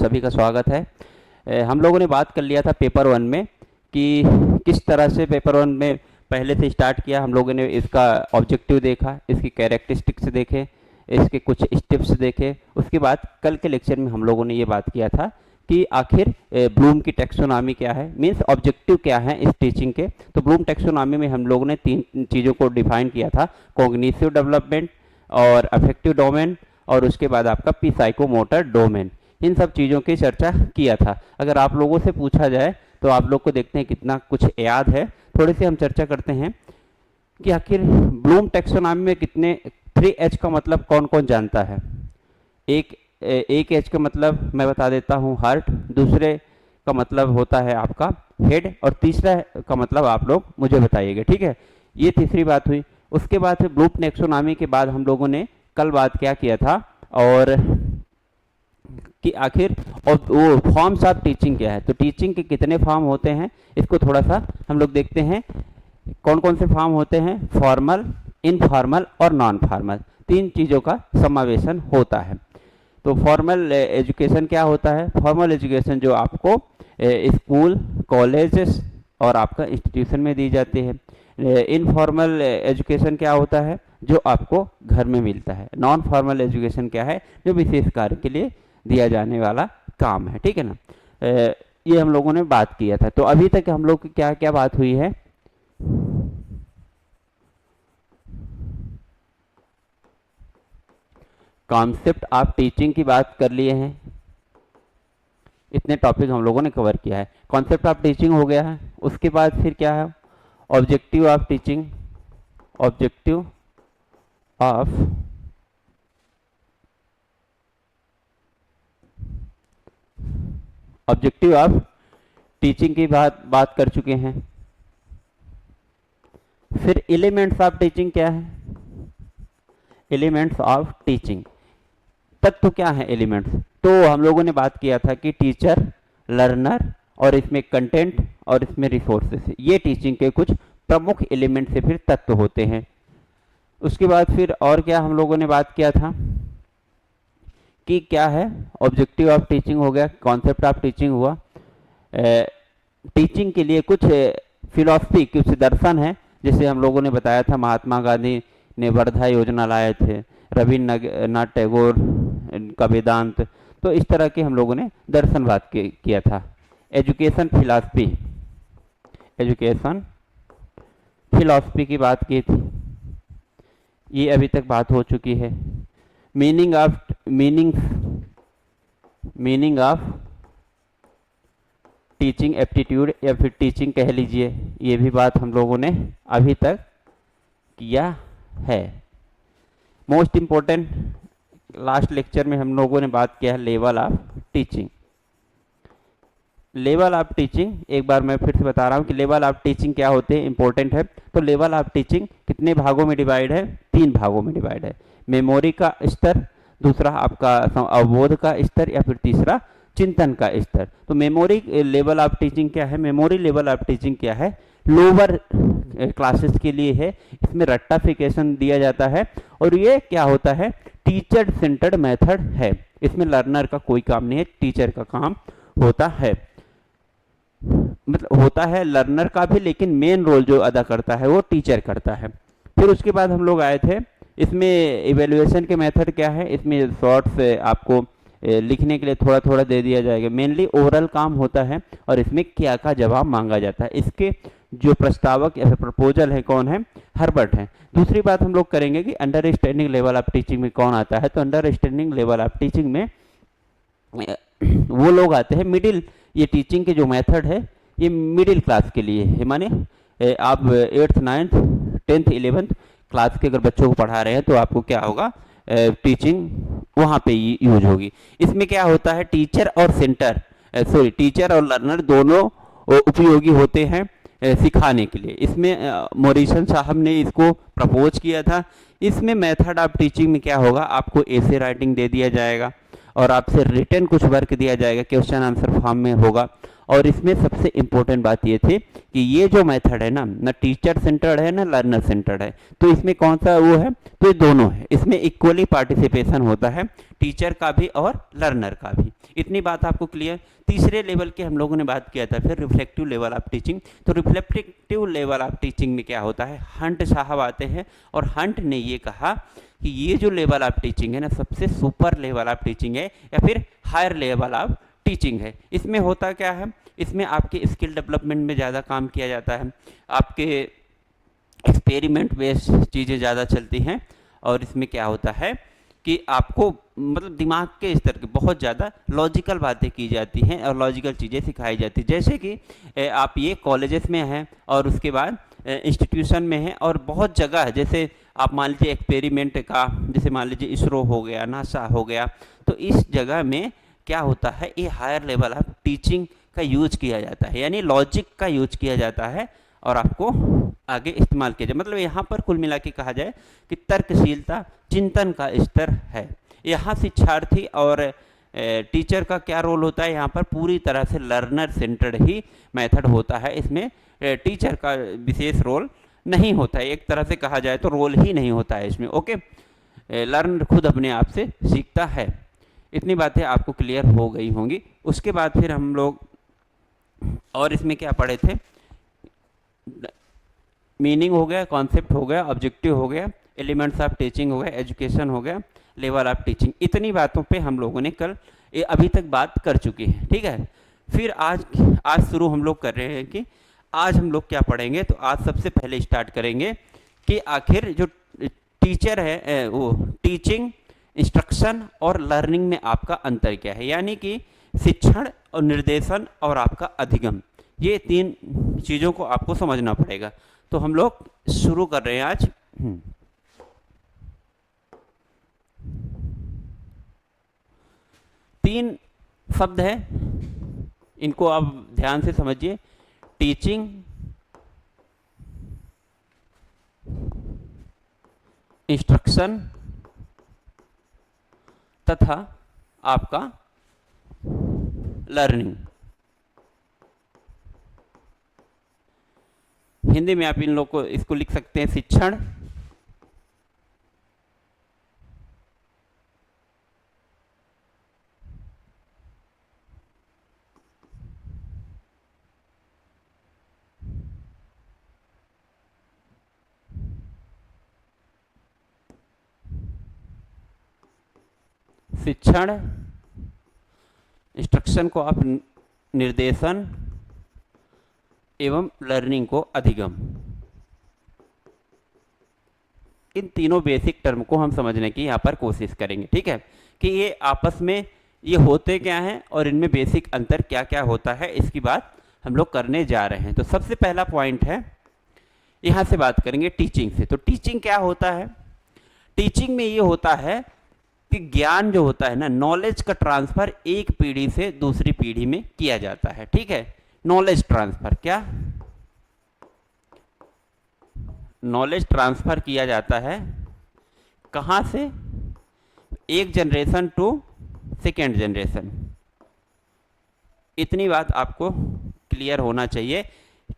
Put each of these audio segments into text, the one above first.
सभी का स्वागत है। हम लोगों ने बात कर लिया था पेपर वन में कि किस तरह से पेपर वन में पहले से स्टार्ट किया। हम लोगों ने इसका ऑब्जेक्टिव देखा, इसकी कैरेक्टरिस्टिक्स देखे, इसके कुछ स्टेप्स देखे। उसके बाद कल के लेक्चर में हम लोगों ने ये बात किया था कि आखिर ब्लूम की टैक्सोनॉमी क्या है, मीन्स ऑब्जेक्टिव क्या है इस टीचिंग के। तो ब्लूम टैक्सोनॉमी में हम लोगों ने 3 चीज़ों को डिफाइन किया था, कॉग्निटिव डेवलपमेंट और अफेक्टिव डोमेन और उसके बाद आपका पी साइकोमोटर डोमेन। इन सब चीज़ों की चर्चा किया था। अगर आप लोगों से पूछा जाए तो आप लोग को देखते हैं कितना कुछ याद है। थोड़ी सी हम चर्चा करते हैं कि आखिर ब्लूम टैक्सोनॉमी में कितने 3H का मतलब कौन कौन जानता है। एक H का मतलब मैं बता देता हूँ, हार्ट। दूसरे का मतलब होता है आपका हेड, और तीसरा का मतलब आप लोग मुझे बताइएगा, ठीक है। ये तीसरी बात हुई। उसके बाद फिर ब्लूम टैक्सोनॉमी के बाद हम लोगों ने कल बात क्या किया था और कि आखिर और वो फॉर्म्स ऑफ टीचिंग क्या है। तो टीचिंग के कितने फॉर्म होते हैं इसको थोड़ा सा हम लोग देखते हैं। कौन कौन से फॉर्म होते हैं, फॉर्मल, इनफॉर्मल और नॉन फॉर्मल, 3 चीज़ों का समावेशन होता है। तो फॉर्मल एजुकेशन क्या होता है? फॉर्मल एजुकेशन जो आपको स्कूल, कॉलेजेस और आपका इंस्टीट्यूशन में दी जाती है। इनफॉर्मल एजुकेशन क्या होता है? जो आपको घर में मिलता है। नॉन फॉर्मल एजुकेशन क्या है? जो विशेष कार्य के लिए दिया जाने वाला काम है, ठीक है ना। ये हम लोगों ने बात किया था। तो अभी तक हम लोग की क्या क्या बात हुई है? कॉन्सेप्ट ऑफ टीचिंग की बात कर लिए हैं। इतने टॉपिक हम लोगों ने कवर किया है। कॉन्सेप्ट ऑफ टीचिंग हो गया है। उसके बाद फिर क्या है? Objective of teaching, objective of objective of teaching की बात कर चुके हैं। फिर एलिमेंट्स ऑफ टीचिंग क्या है? एलिमेंट्स ऑफ टीचिंग, तत्व क्या है एलिमेंट्स? तो हम लोगों ने बात किया था कि टीचर, लर्नर और इसमें कंटेंट और इसमें रिसोर्सेस, ये टीचिंग के कुछ प्रमुख एलिमेंट से फिर तत्व होते हैं। उसके बाद फिर और क्या हम लोगों ने बात किया था कि क्या है? ऑब्जेक्टिव ऑफ टीचिंग हो गया, कॉन्सेप्ट ऑफ टीचिंग हुआ। टीचिंग के लिए कुछ फिलॉसफी, कुछ दर्शन है, जैसे हम लोगों ने बताया था महात्मा गांधी ने वर्धा योजना लाए थे, रविन्द्रनाथ टैगोर का वेदांत। तो इस तरह के हम लोगों ने दर्शन बात किया था। एजुकेशन फिलॉसफी, एजुकेशन फिलॉसफी की बात की थी, ये अभी तक बात हो चुकी है। मीनिंग ऑफ टीचिंग एप्टीट्यूड या फिर टीचिंग कह लीजिए, ये भी बात हम लोगों ने अभी तक किया है। मोस्ट इम्पोर्टेंट लास्ट लेक्चर में हम लोगों ने बात किया है level of teaching. Level of teaching एक बार मैं फिर से बता रहा हूँ कि लेवल ऑफ टीचिंग क्या होते हैं, इंपॉर्टेंट है। तो लेवल ऑफ टीचिंग कितने भागों में डिवाइड है? 3 भागों में डिवाइड है। मेमोरी का स्तर, दूसरा आपका अवबोध का स्तर, या फिर तीसरा चिंतन का स्तर। तो मेमोरी लेवल ऑफ टीचिंग क्या है? मेमोरी लेवल ऑफ टीचिंग क्या है? लोअर क्लासेस के लिए है। इसमें रट्टाफिकेशन दिया जाता है और ये क्या होता है? टीचर सेंटर्ड मेथड है। इसमें लर्नर का कोई काम नहीं है, टीचर का काम होता है। मतलब होता है लर्नर का भी, लेकिन मेन रोल जो अदा करता है वो टीचर करता है। फिर उसके बाद हम लोग आए थे, इसमें इवेल्युएशन के मेथड क्या है? इसमें शॉर्ट्स आपको लिखने के लिए थोड़ा थोड़ा दे दिया जाएगा। मेनली ओरल काम होता है और इसमें क्या का जवाब मांगा जाता है। इसके जो प्रस्तावक या फिर प्रपोजल है कौन है? हर्बर्ट है। दूसरी बात हम लोग करेंगे कि अंडरस्टैंडिंग लेवल ऑफ टीचिंग में कौन आता है। तो अंडरस्टैंडिंग लेवल ऑफ टीचिंग में वो लोग आते हैं मिडिल, ये टीचिंग के जो मेथड है ये मिडिल क्लास के लिए है। माने आप 8th 9th 10th 11th class के अगर बच्चों को पढ़ा रहे हैं तो आपको क्या होगा? टीचिंग वहाँ पे यूज होगी। इसमें क्या होता है? टीचर और टीचर और लर्नर दोनों उपयोगी होते हैं सिखाने के लिए। इसमें मोरिसन साहब ने इसको प्रपोज किया था। इसमें मेथड ऑफ टीचिंग में क्या होगा? आपको एसे राइटिंग दे दिया जाएगा और आपसे रिटन कुछ वर्क दिया जाएगा, क्वेश्चन आंसर फॉर्म में होगा। और इसमें सबसे इम्पोर्टेंट बात ये थी कि ये जो मेथड है ना टीचर सेंटर्ड है ना लर्नर सेंटर्ड है, तो इसमें कौन सा वो है, तो ये दोनों है, इसमें इक्वली पार्टिसिपेशन होता है टीचर का भी और लर्नर का भी। इतनी बात आपको क्लियर। तीसरे लेवल के हम लोगों ने बात किया था फिर रिफ्लेक्टिव लेवल ऑफ टीचिंग। तो रिफ्लेक्टिव लेवल ऑफ टीचिंग में क्या होता है, हंट साहब आते हैं और हंट ने ये कहा कि ये जो लेवल ऑफ टीचिंग है ना सबसे सुपर लेवल ऑफ टीचिंग है या फिर हायर लेवल ऑफ टीचिंग है। इसमें होता क्या है, इसमें आपके स्किल डेवलपमेंट में ज़्यादा काम किया जाता है, आपके एक्सपेरिमेंट बेस्ड चीज़ें ज़्यादा चलती हैं, और इसमें क्या होता है कि आपको मतलब दिमाग के स्तर की बहुत ज़्यादा लॉजिकल बातें की जाती हैं और लॉजिकल चीज़ें सिखाई जाती हैं। जैसे कि आप ये कॉलेजेस में हैं और उसके बाद इंस्टीट्यूशन में हैं और बहुत जगह है, जैसे आप मान लीजिए एक्सपेरिमेंट का, जैसे मान लीजिए इसरो हो गया, नासा हो गया, तो इस जगह में क्या होता है, ये हायर लेवल ऑफ टीचिंग का यूज किया जाता है, यानी लॉजिक का यूज किया जाता है और आपको आगे इस्तेमाल किया जाए। मतलब यहाँ पर कुल मिला के कहा जाए कि तर्कशीलता चिंतन का स्तर है। यहाँ शिक्षार्थी और टीचर का क्या रोल होता है, यहाँ पर पूरी तरह से लर्नर सेंटर्ड ही मेथड होता है। इसमें टीचर का विशेष रोल नहीं होता है, एक तरह से कहा जाए तो रोल ही नहीं होता है इसमें। ओके, लर्नर खुद अपने आप से सीखता है। इतनी बातें आपको क्लियर हो गई होंगी। उसके बाद फिर हम लोग और इसमें क्या पढ़े थे, मीनिंग हो गया, कॉन्सेप्ट हो गया, ऑब्जेक्टिव हो गया, एलिमेंट्स ऑफ टीचिंग हो गया, एजुकेशन हो गया, लेवल ऑफ टीचिंग। इतनी बातों पे हम लोगों ने कल अभी तक बात कर चुके हैं, ठीक है। फिर आज शुरू हम लोग कर रहे हैं कि आज हम लोग क्या पढ़ेंगे। तो आज सबसे पहले स्टार्ट करेंगे कि आखिर जो टीचर है वो टीचिंग, इंस्ट्रक्शन और लर्निंग में आपका अंतर क्या है, यानी कि शिक्षण और निर्देशन और आपका अधिगम, ये तीन चीज़ों को आपको समझना पड़ेगा। तो हम लोग शुरू कर रहे हैं आज। तीन शब्द है, इनको आप ध्यान से समझिए, टीचिंग, इंस्ट्रक्शन तथा आपका लर्निंग। हिंदी में आप इन लोग को इसको लिख सकते हैं शिक्षण, शिक्षण, इंस्ट्रक्शन को आप निर्देशन एवं लर्निंग को अधिगम। इन तीनों बेसिक टर्म को हम समझने की यहाँ पर कोशिश करेंगे, ठीक है, कि ये आपस में ये होते क्या हैं और इनमें बेसिक अंतर क्या क्या होता है, इसकी बात हम लोग करने जा रहे हैं। तो सबसे पहला पॉइंट है, यहाँ से बात करेंगे टीचिंग से। तो टीचिंग क्या होता है, टीचिंग में ये होता है कि ज्ञान जो होता है ना, नॉलेज का ट्रांसफर एक पीढ़ी से दूसरी पीढ़ी में किया जाता है, ठीक है। नॉलेज ट्रांसफर, क्या नॉलेज ट्रांसफर किया जाता है, कहाँ से, एक जनरेशन टू सेकेंड जनरेशन। इतनी बात आपको क्लियर होना चाहिए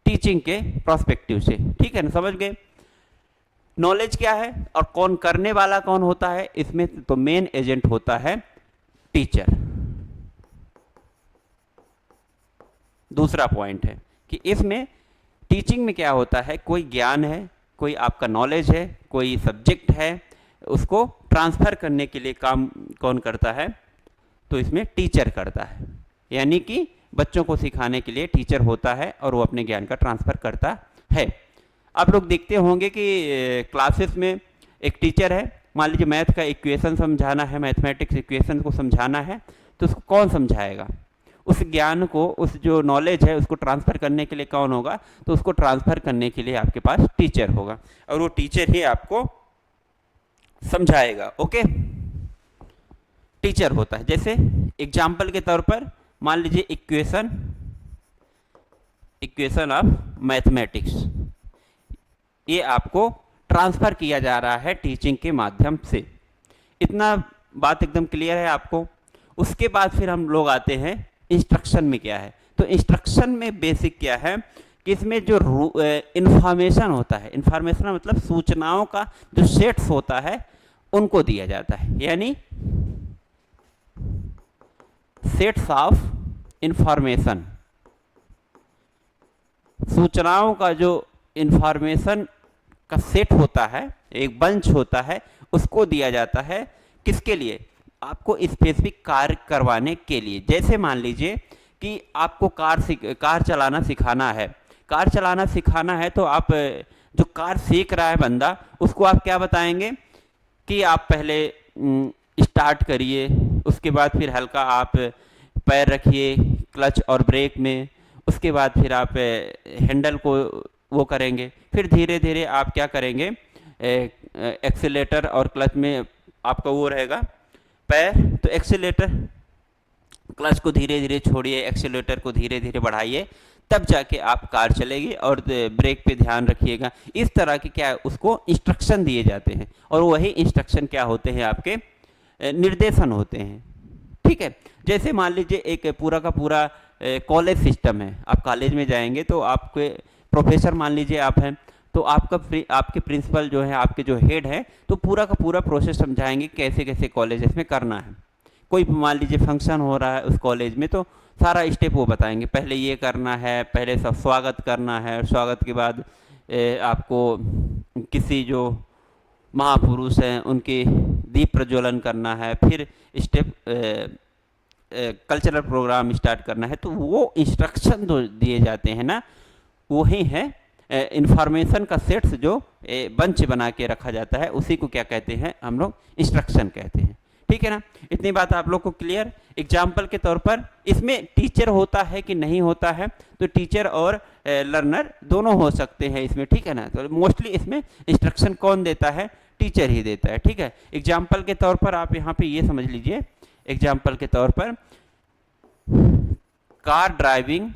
टीचिंग के प्रोस्पेक्टिव से, ठीक है ना, समझ गए। नॉलेज क्या है और कौन करने वाला कौन होता है, इसमें तो मेन एजेंट होता है टीचर। दूसरा पॉइंट है कि इसमें टीचिंग में क्या होता है, कोई ज्ञान है, कोई आपका नॉलेज है, कोई सब्जेक्ट है, उसको ट्रांसफर करने के लिए काम कौन करता है, तो इसमें टीचर करता है। यानी कि बच्चों को सिखाने के लिए टीचर होता है और वो अपने ज्ञान का ट्रांसफर करता है। आप लोग देखते होंगे कि क्लासेस में एक टीचर है, मान लीजिए मैथ का इक्वेशन समझाना है, मैथमेटिक्स इक्वेशन को समझाना है, तो उसको कौन समझाएगा, उस ज्ञान को, उस जो नॉलेज है उसको ट्रांसफ़र करने के लिए कौन होगा, तो उसको ट्रांसफ़र करने के लिए आपके पास टीचर होगा और वो टीचर ही आपको समझाएगा। ओके, टीचर होता है। जैसे एग्जाम्पल के तौर पर मान लीजिए इक्वेशन ऑफ मैथमेटिक्स, ये आपको ट्रांसफ़र किया जा रहा है टीचिंग के माध्यम से। इतना बात एकदम क्लियर है आपको। उसके बाद फिर हम लोग आते हैं इंस्ट्रक्शन में क्या है। तो तो इंस्ट्रक्शन में बेसिक क्या है कि इसमें जो इंफॉर्मेशन होता है, इंफॉर्मेशन मतलब सूचनाओं का जो सेट्स होता है उनको दिया जाता है, यानी सेट्स ऑफ इंफॉर्मेशन, सूचनाओं का जो इंफॉर्मेशन का सेट होता है, एक बंच होता है, उसको दिया जाता है किसके लिए, आपको स्पेसिफिक कार्य करवाने के लिए। जैसे मान लीजिए कि आपको कार चलाना सिखाना है, कार चलाना सिखाना है तो आप जो कार सीख रहा है बंदा, उसको आप क्या बताएंगे कि आप पहले स्टार्ट करिए, उसके बाद फिर हल्का आप पैर रखिए क्लच और ब्रेक में, उसके बाद फिर आप हैंडल को वो करेंगे, फिर धीरे धीरे आप क्या करेंगे, एक्सीलेटर और क्लच में आपका वो रहेगा पैर, तो एक्सीलेटर क्लच को धीरे धीरे छोड़िए, एक्सीलेटर को धीरे धीरे बढ़ाइए, तब जाके आप कार चलेगी, और ब्रेक पे ध्यान रखिएगा। इस तरह के क्या उसको इंस्ट्रक्शन दिए जाते हैं, और वही इंस्ट्रक्शन क्या होते हैं, आपके निर्देशन होते हैं। ठीक है, जैसे मान लीजिए एक पूरा का पूरा कॉलेज सिस्टम है, आप कॉलेज में जाएंगे तो आपके प्रोफेसर मान लीजिए आप हैं, तो आपके प्रिंसिपल जो है, आपके जो हेड है, तो पूरा का पूरा प्रोसेस समझाएंगे कैसे कैसे कॉलेज में करना है। कोई मान लीजिए फंक्शन हो रहा है उस कॉलेज में, तो सारा स्टेप वो बताएंगे, पहले ये करना है, पहले सब स्वागत करना है, स्वागत के बाद आपको किसी जो महापुरुष हैं उनके दीप प्रज्वलन करना है, फिर स्टेप कल्चरल प्रोग्राम स्टार्ट करना है। तो वो इंस्ट्रक्शन जो दिए जाते हैं ना, वही है इंफॉर्मेशन का सेट्स जो बंच बना के रखा जाता है, उसी को क्या कहते हैं हम लोग, इंस्ट्रक्शन कहते हैं। ठीक है ना, इतनी बात आप लोग को क्लियर। एग्जाम्पल के तौर पर इसमें टीचर होता है कि नहीं होता है, तो टीचर और लर्नर दोनों हो सकते हैं इसमें। ठीक है ना, तो मोस्टली इसमें इंस्ट्रक्शन कौन देता है, टीचर ही देता है। ठीक है, एग्जाम्पल के तौर पर आप यहाँ पे ये समझ लीजिए, एग्जाम्पल के तौर पर कार ड्राइविंग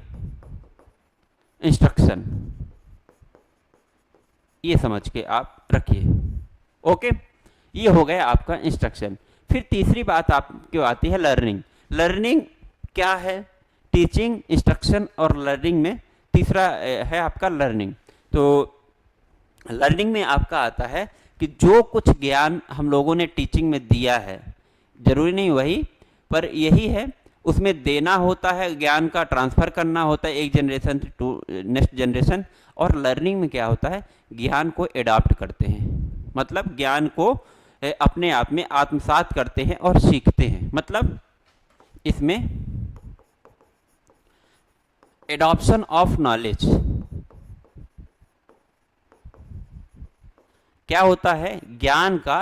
इंस्ट्रक्शन, ये समझ के आप रखिए। ओके, ये हो गया आपका इंस्ट्रक्शन। फिर तीसरी बात आपको आती है लर्निंग। लर्निंग क्या है, टीचिंग, इंस्ट्रक्शन और लर्निंग में तीसरा है आपका लर्निंग। तो लर्निंग में आपका आता है कि जो कुछ ज्ञान हम लोगों ने टीचिंग में दिया है, जरूरी नहीं वही, पर यही है, उसमें देना होता है, ज्ञान का ट्रांसफ़र करना होता है एक जनरेशन टू नेक्स्ट जनरेशन। और लर्निंग में क्या होता है, ज्ञान को एडॉप्ट करते हैं, मतलब ज्ञान को अपने आप में आत्मसात करते हैं और सीखते हैं। मतलब इसमें एडॉप्शन ऑफ नॉलेज क्या होता है, ज्ञान का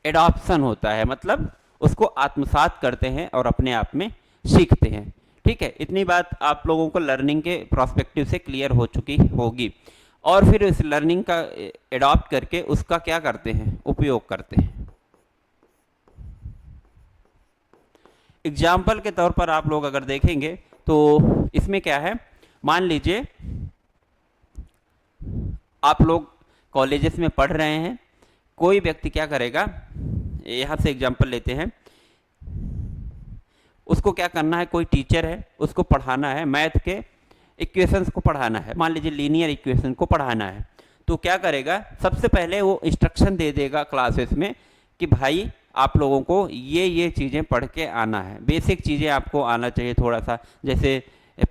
एडॉप्शन होता है, मतलब उसको आत्मसात करते हैं और अपने आप में सीखते हैं। ठीक है, इतनी बात आप लोगों को लर्निंग के प्रोस्पेक्टिव से क्लियर हो चुकी होगी। और फिर इस लर्निंग का एडॉप्ट करके उसका क्या करते हैं, उपयोग करते हैं। एग्जाम्पल के तौर पर आप लोग अगर देखेंगे तो इसमें क्या है, मान लीजिए आप लोग कॉलेजेस में पढ़ रहे हैं, कोई व्यक्ति क्या करेगा, यहाँ से एग्जाम्पल लेते हैं, उसको क्या करना है, कोई टीचर है, उसको पढ़ाना है, मैथ के इक्वेशंस को पढ़ाना है, मान लीजिए लीनियर इक्वेशन को पढ़ाना है। तो क्या करेगा, सबसे पहले वो इंस्ट्रक्शन दे देगा क्लासेस में कि भाई आप लोगों को ये चीज़ें पढ़ के आना है, बेसिक चीज़ें आपको आना चाहिए थोड़ा सा, जैसे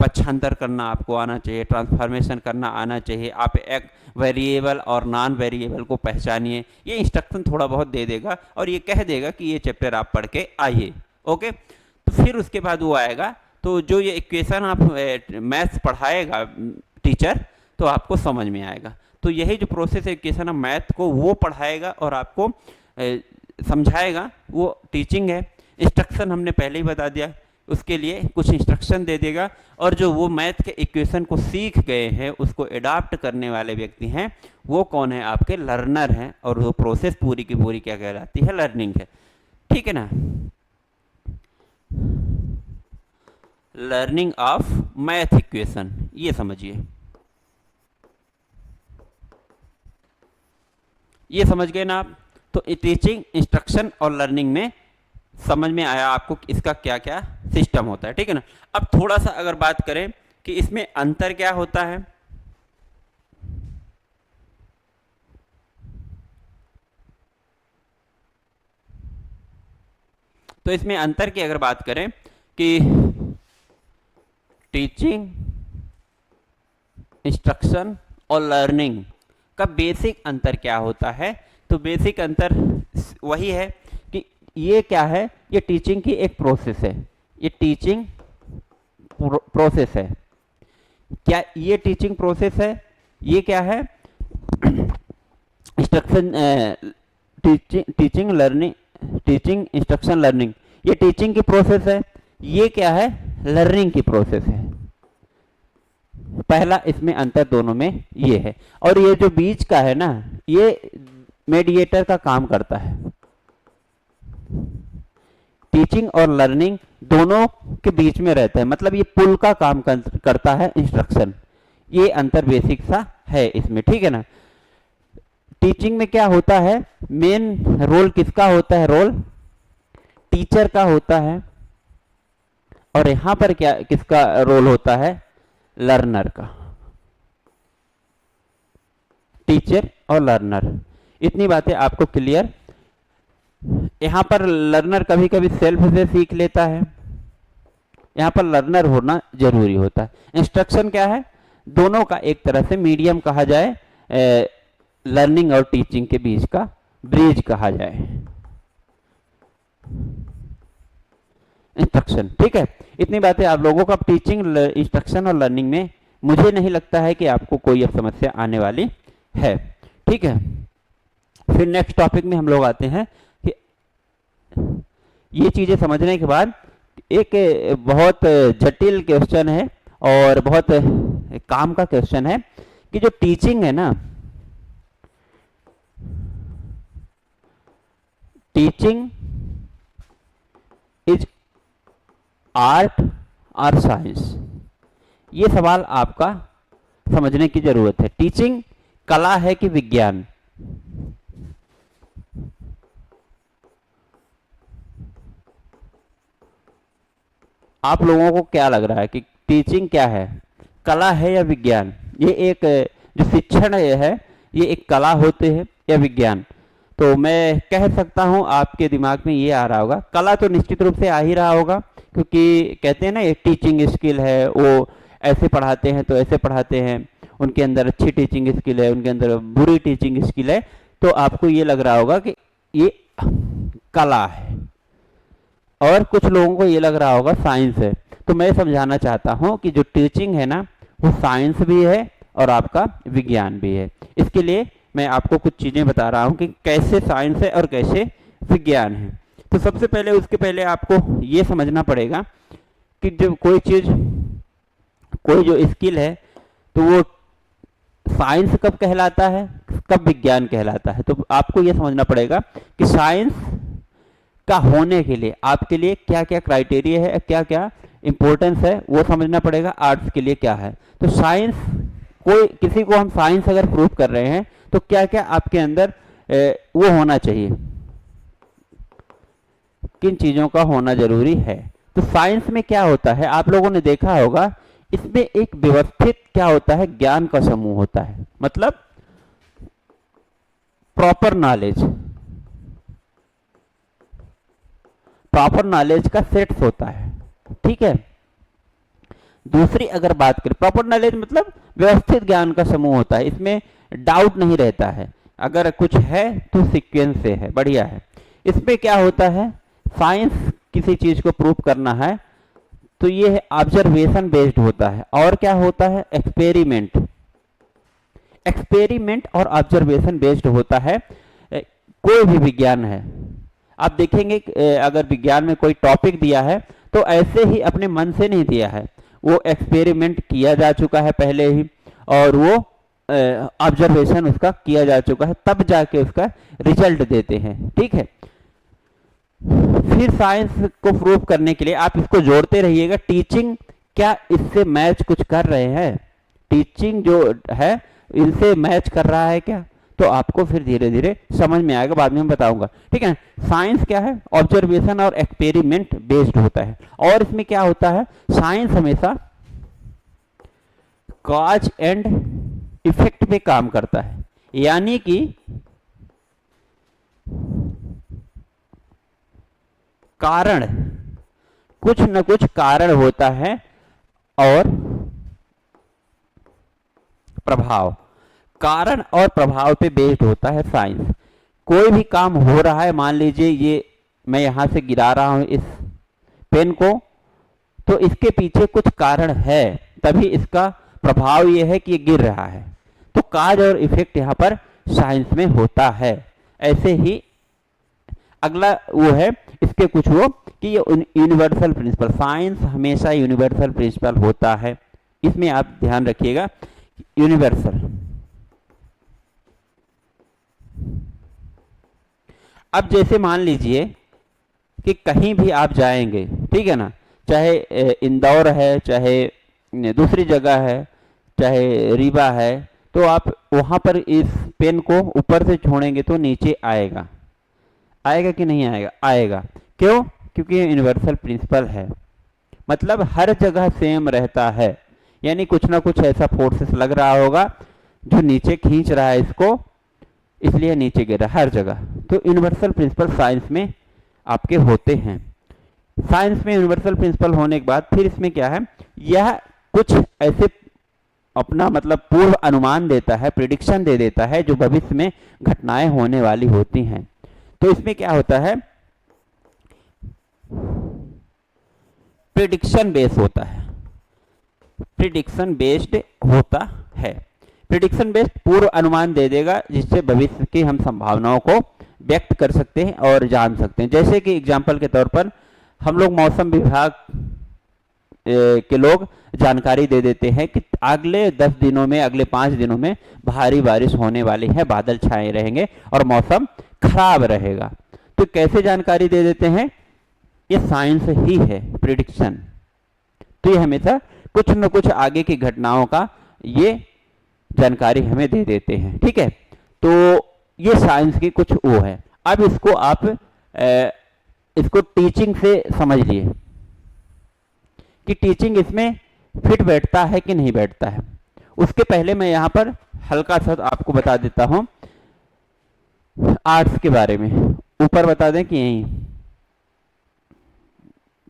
पक्षांतर करना आपको आना चाहिए, ट्रांसफॉर्मेशन करना आना चाहिए, आप एक वेरिएबल और नॉन वेरिएबल को पहचानिए। ये इंस्ट्रक्शन थोड़ा बहुत दे देगा और ये कह देगा कि ये चैप्टर आप पढ़ के आइए। ओके, तो फिर उसके बाद वो आएगा, तो जो ये इक्वेशन आप मैथ्स पढ़ाएगा टीचर, तो आपको समझ में आएगा। तो यही जो प्रोसेस है इक्वेशन ऑफ मैथ को वो पढ़ाएगा और आपको समझाएगा, वो टीचिंग है। इंस्ट्रक्शन हमने पहले ही बता दिया, उसके लिए कुछ इंस्ट्रक्शन दे देगा, और जो वो मैथ के इक्वेशन को सीख गए हैं उसको एडॉप्ट करने वाले व्यक्ति हैं, वो कौन है, आपके लर्नर हैं, और वो प्रोसेस पूरी की पूरी क्या कहलाती है, लर्निंग है। ठीक है ना, लर्निंग ऑफ मैथ इक्वेशन, ये समझिए, ये समझ गए ना आप। तो टीचिंग, इंस्ट्रक्शन और लर्निंग में समझ में आया आपको इसका क्या क्या सिस्टम होता है, ठीक है ना। अब थोड़ा सा अगर बात करें कि इसमें अंतर क्या होता है, तो इसमें अंतर की अगर बात करें कि टीचिंग, इंस्ट्रक्शन और लर्निंग का बेसिक अंतर क्या होता है, तो बेसिक अंतर वही है कि ये क्या है, ये टीचिंग की एक प्रोसेस है, ये टीचिंग प्रोसेस है। क्या ये टीचिंग प्रोसेस है, ये क्या है, instruction, teaching learning, teaching instruction learning, ये टीचिंग की प्रोसेस है, ये क्या है, लर्निंग की प्रोसेस है। पहला इसमें अंतर दोनों में ये है। और ये जो बीच का है ना, ये मेडिएटर का काम करता है। टीचिंग और लर्निंग दोनों के बीच में रहता है, मतलब ये पुल का काम करता है इंस्ट्रक्शन। ये अंतर बेसिक सा है इसमें, ठीक है ना। टीचिंग में क्या होता है, मेन रोल किसका होता है, रोल टीचर का होता है। और यहां पर क्या किसका रोल होता है, लर्नर का। टीचर और लर्नर, इतनी बातें आपको क्लियर। यहां पर लर्नर कभी कभी सेल्फ से सीख लेता है, यहां पर लर्नर होना जरूरी होता है। इंस्ट्रक्शन क्या है, दोनों का एक तरह से मीडियम कहा जाए, लर्निंग और टीचिंग के बीच का ब्रिज कहा जाए, इंस्ट्रक्शन, ठीक है। इतनी बातें आप लोगों का टीचिंग, इंस्ट्रक्शन और लर्निंग में मुझे नहीं लगता है कि आपको कोई अब समस्या आने वाली है, ठीक है। फिर नेक्स्ट टॉपिक में हम लोग आते हैं कि ये चीजें समझने के बाद एक बहुत जटिल क्वेश्चन है और बहुत काम का क्वेश्चन है कि जो टीचिंग है ना, टीचिंग इज आर्ट और साइंस, ये सवाल आपका समझने की जरूरत है। टीचिंग कला है कि विज्ञान, आप लोगों को क्या लग रहा है कि टीचिंग क्या है, कला है या विज्ञान? ये एक जो शिक्षण है ये एक कला होते हैं या विज्ञान? तो मैं कह सकता हूं आपके दिमाग में ये आ रहा होगा, कला तो निश्चित रूप से आ ही रहा होगा, क्योंकि कहते हैं ना ये टीचिंग स्किल है, वो ऐसे पढ़ाते हैं तो ऐसे पढ़ाते हैं, उनके अंदर अच्छी टीचिंग स्किल है, उनके अंदर बुरी टीचिंग स्किल है, तो आपको ये लग रहा होगा कि ये कला है। और कुछ लोगों को ये लग रहा होगा साइंस है। तो मैं समझाना चाहता हूं कि जो टीचिंग है ना वो साइंस भी है और आपका विज्ञान भी है। इसके लिए मैं आपको कुछ चीजें बता रहा हूं कि कैसे साइंस है और कैसे विज्ञान है। तो सबसे पहले उसके पहले आपको ये समझना पड़ेगा कि जब कोई चीज, कोई जो स्किल है तो वो साइंस कब कहलाता है, कब विज्ञान कहलाता है। तो आपको ये समझना पड़ेगा कि साइंस का होने के लिए आपके लिए क्या क्या क्राइटेरिया है, क्या क्या इंपॉर्टेंस है, वो समझना पड़ेगा। आर्ट्स के लिए क्या है, तो साइंस, कोई किसी को हम साइंस अगर प्रूव कर रहे हैं तो क्या क्या आपके अंदर वो होना चाहिए, किन चीजों का होना जरूरी है। तो साइंस में क्या होता है, आप लोगों ने देखा होगा, इसमें एक व्यवस्थित क्या होता है, ज्ञान का समूह होता है, मतलब प्रॉपर नॉलेज, प्रॉपर नॉलेज का सेट्स होता है, ठीक है। दूसरी अगर बात करें, प्रॉपर नॉलेज मतलब व्यवस्थित ज्ञान का समूह होता है, इसमें डाउट नहीं रहता है, अगर कुछ है तो सीक्वेंस से है, बढ़िया है। इसमें क्या होता है, साइंस किसी चीज को प्रूव करना है तो ये है ऑब्जर्वेशन बेस्ड होता है, और क्या होता है, एक्सपेरिमेंट, एक्सपेरिमेंट और ऑब्जर्वेशन बेस्ड होता है। कोई भी विज्ञान है, आप देखेंगे अगर विज्ञान में कोई टॉपिक दिया है तो ऐसे ही अपने मन से नहीं दिया है, वो एक्सपेरिमेंट किया जा चुका है पहले ही, और वो ऑब्जर्वेशन उसका किया जा चुका है, तब जाके उसका रिजल्ट देते हैं, ठीक है। फिर साइंस को प्रूव करने के लिए आप इसको जोड़ते रहिएगा, टीचिंग क्या इससे मैच कुछ कर रहे हैं, टीचिंग जो है इनसे मैच कर रहा है क्या, तो आपको फिर धीरे धीरे समझ में आएगा, बाद में मैं बताऊंगा, ठीक है। साइंस क्या है, ऑब्जर्वेशन और एक्सपेरिमेंट बेस्ड होता है। और इसमें क्या होता है, साइंस हमेशा कॉज एंड इफेक्ट पे काम करता है, यानी कि कारण, कुछ न कुछ कारण होता है और प्रभाव, कारण और प्रभाव पे बेस्ड होता है साइंस। कोई भी काम हो रहा है, मान लीजिए ये मैं यहां से गिरा रहा हूं इस पेन को, तो इसके पीछे कुछ कारण है, तभी इसका प्रभाव ये है कि ये गिर रहा है। तो काज और इफेक्ट यहां पर साइंस में होता है। ऐसे ही अगला वो है इसके कुछ वो कि ये यूनिवर्सल प्रिंसिपल, साइंस हमेशा यूनिवर्सल प्रिंसिपल होता है, इसमें आप ध्यान रखिएगा। यूनिवर्सल, अब जैसे मान लीजिए कि कहीं भी आप जाएंगे, ठीक है ना, चाहे इंदौर है, चाहे दूसरी जगह है, चाहे रीवा है, तो आप वहां पर इस पेन को ऊपर से छोड़ेंगे तो नीचे आएगा, आएगा कि नहीं आएगा, आएगा। क्यों, क्योंकि ये यूनिवर्सल प्रिंसिपल है, मतलब हर जगह सेम रहता है, यानी कुछ ना कुछ ऐसा फोर्सेस लग रहा होगा जो नीचे खींच रहा है इसको, इसलिए नीचे गिर रहा है हर जगह। तो यूनिवर्सल प्रिंसिपल साइंस में आपके होते हैं। साइंस में यूनिवर्सल प्रिंसिपल होने के बाद फिर इसमें क्या है, यह कुछ ऐसे अपना मतलब पूर्व अनुमान देता है, प्रिडिक्शन दे देता है जो भविष्य में घटनाएं होने वाली होती हैं। तो इसमें क्या होता है, प्रिडिक्शन बेस्ड होता है, प्रिडिक्शन बेस्ड होता है। प्रिडिक्शन बेस्ड पूर्व अनुमान दे देगा जिससे भविष्य की हम संभावनाओं को व्यक्त कर सकते हैं और जान सकते हैं। जैसे कि एग्जाम्पल के तौर पर हम लोग मौसम विभाग के लोग जानकारी दे देते हैं कि अगले 10 दिनों में, अगले 5 दिनों में भारी बारिश होने वाली है, बादल छाए रहेंगे और मौसम खराब रहेगा। तो कैसे जानकारी दे देते हैं, ये साइंस ही है, प्रिडिक्शन। तो ये हमेशा कुछ न कुछ आगे की घटनाओं का ये जानकारी हमें दे देते हैं, ठीक है। तो ये साइंस की कुछ वो है। अब इसको आप इसको टीचिंग से समझ लिए कि टीचिंग इसमें फिट बैठता है कि नहीं बैठता है। उसके पहले मैं यहाँ पर हल्का सा आपको बता देता हूँ आर्ट्स के बारे में, ऊपर बता दें कि यहीं,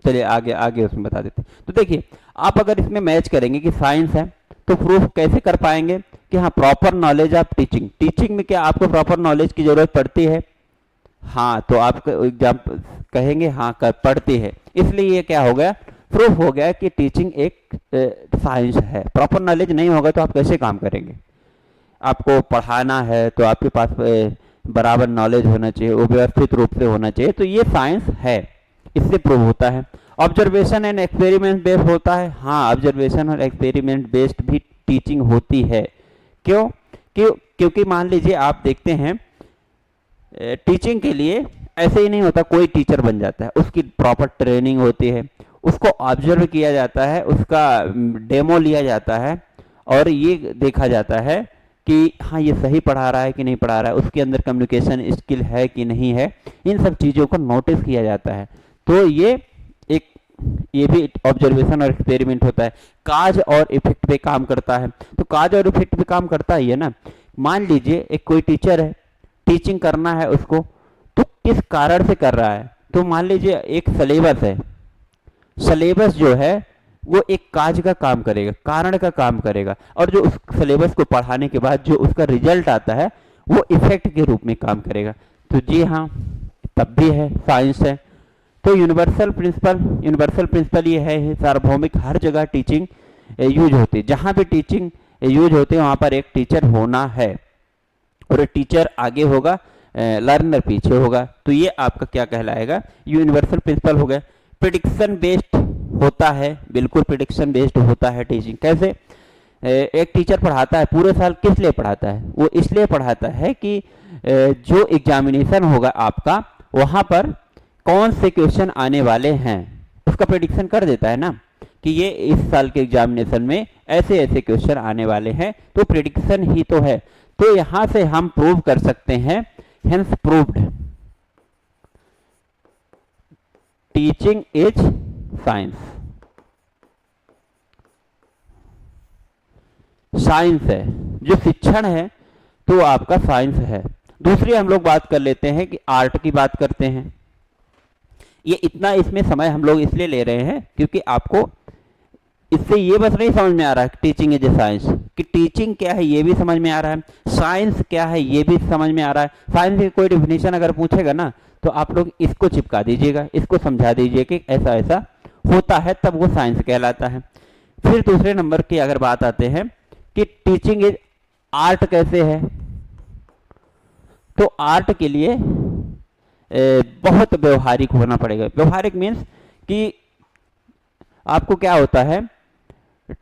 चलिए आगे आगे उसमें बता देते हैं। तो देखिए, आप अगर इसमें मैच करेंगे कि साइंस है तो प्रूफ कैसे कर पाएंगे कि हाँ proper knowledge of teaching, teaching में क्या आपको प्रॉपर नॉलेज की जरूरत पड़ती है, हाँ, तो आप एग्जाम कहेंगे हाँ पड़ती है, इसलिए ये क्या हो गया, प्रूफ हो गया कि टीचिंग एक साइंस है। प्रॉपर नॉलेज नहीं होगा तो आप कैसे काम करेंगे, आपको पढ़ाना है तो आपके पास बराबर नॉलेज होना चाहिए, वो व्यवस्थित रूप से होना चाहिए, तो ये साइंस है, इससे प्रूव होता है। ऑब्जर्वेशन एंड एक्सपेरिमेंट बेस्ड होता है, हाँ ऑब्जर्वेशन और एक्सपेरिमेंट बेस्ड भी टीचिंग होती है। क्यों, क्योंकि मान लीजिए आप देखते हैं टीचिंग के लिए ऐसे ही नहीं होता कोई टीचर बन जाता है, उसकी प्रॉपर ट्रेनिंग होती है, उसको ऑब्जर्व किया जाता है, उसका डेमो लिया जाता है और ये देखा जाता है कि हाँ ये सही पढ़ा रहा है कि नहीं पढ़ा रहा है, उसके अंदर कम्युनिकेशन स्किल है कि नहीं है, इन सब चीज़ों को नोटिस किया जाता है। तो ये भी ऑब्जर्वेशन और एक्सपेरिमेंट होता है। काज और इफेक्ट पे काम करता है, तो काज और इफेक्ट पे काम करता ही है ना। मान लीजिए एक कोई टीचर है, टीचिंग करना है उसको, तो किस कारण से कर रहा है, तो मान लीजिए एक सिलेबस है, सिलेबस जो है वो एक काज का काम करेगा, कारण का काम करेगा, और जो उस सिलेबस को पढ़ाने के बाद जो उसका रिजल्ट आता है वो इफेक्ट के रूप में काम करेगा। तो जी हाँ, तब भी है, साइंस है। तो यूनिवर्सल प्रिंसिपल ये है सार्वभौमिक, हर जगह टीचिंग यूज होती है, जहाँ भी टीचिंग यूज होती है वहाँ पर एक टीचर होना है और टीचर आगे होगा, लर्नर पीछे होगा। तो ये आपका क्या कहलाएगा, यूनिवर्सल प्रिंसिपल हो गया। प्रिडिक्शन बेस्ड होता है, बिल्कुल प्रिडिक्शन बेस्ड होता है टीचिंग। कैसे, एक टीचर पढ़ाता है पूरे साल, किस लिए पढ़ाता है, वो इसलिए पढ़ाता है कि जो एग्जामिनेशन होगा आपका वहाँ पर कौन से क्वेश्चन आने वाले हैं उसका प्रेडिक्शन कर देता है ना, कि ये इस साल के एग्जामिनेशन में ऐसे ऐसे क्वेश्चन आने वाले हैं, तो प्रेडिक्शन ही तो है। तो यहां से हम प्रूव कर सकते हैं, hence proved teaching is science. Science है, जो शिक्षण है तो आपका साइंस है। दूसरी हम लोग बात कर लेते हैं कि आर्ट की बात करते हैं। ये इतना इसमें समय हम लोग इसलिए ले रहे हैं क्योंकि आपको इससे ये बस नहीं समझ में आ रहा है टीचिंग इज ए साइंस, कि टीचिंग क्या है ये भी समझ में आ रहा है, साइंस क्या है ये भी समझ में आ रहा है। साइंस की कोई डिफिनेशन अगर पूछेगा ना तो आप लोग इसको चिपका दीजिएगा, इसको समझा दीजिए कि ऐसा ऐसा होता है, तब वो साइंस कहलाता है। फिर दूसरे नंबर की अगर बात आते हैं कि टीचिंग इज आर्ट कैसे है, तो आर्ट के लिए बहुत व्यवहारिक होना पड़ेगा। व्यवहारिक मीन्स कि आपको क्या होता है,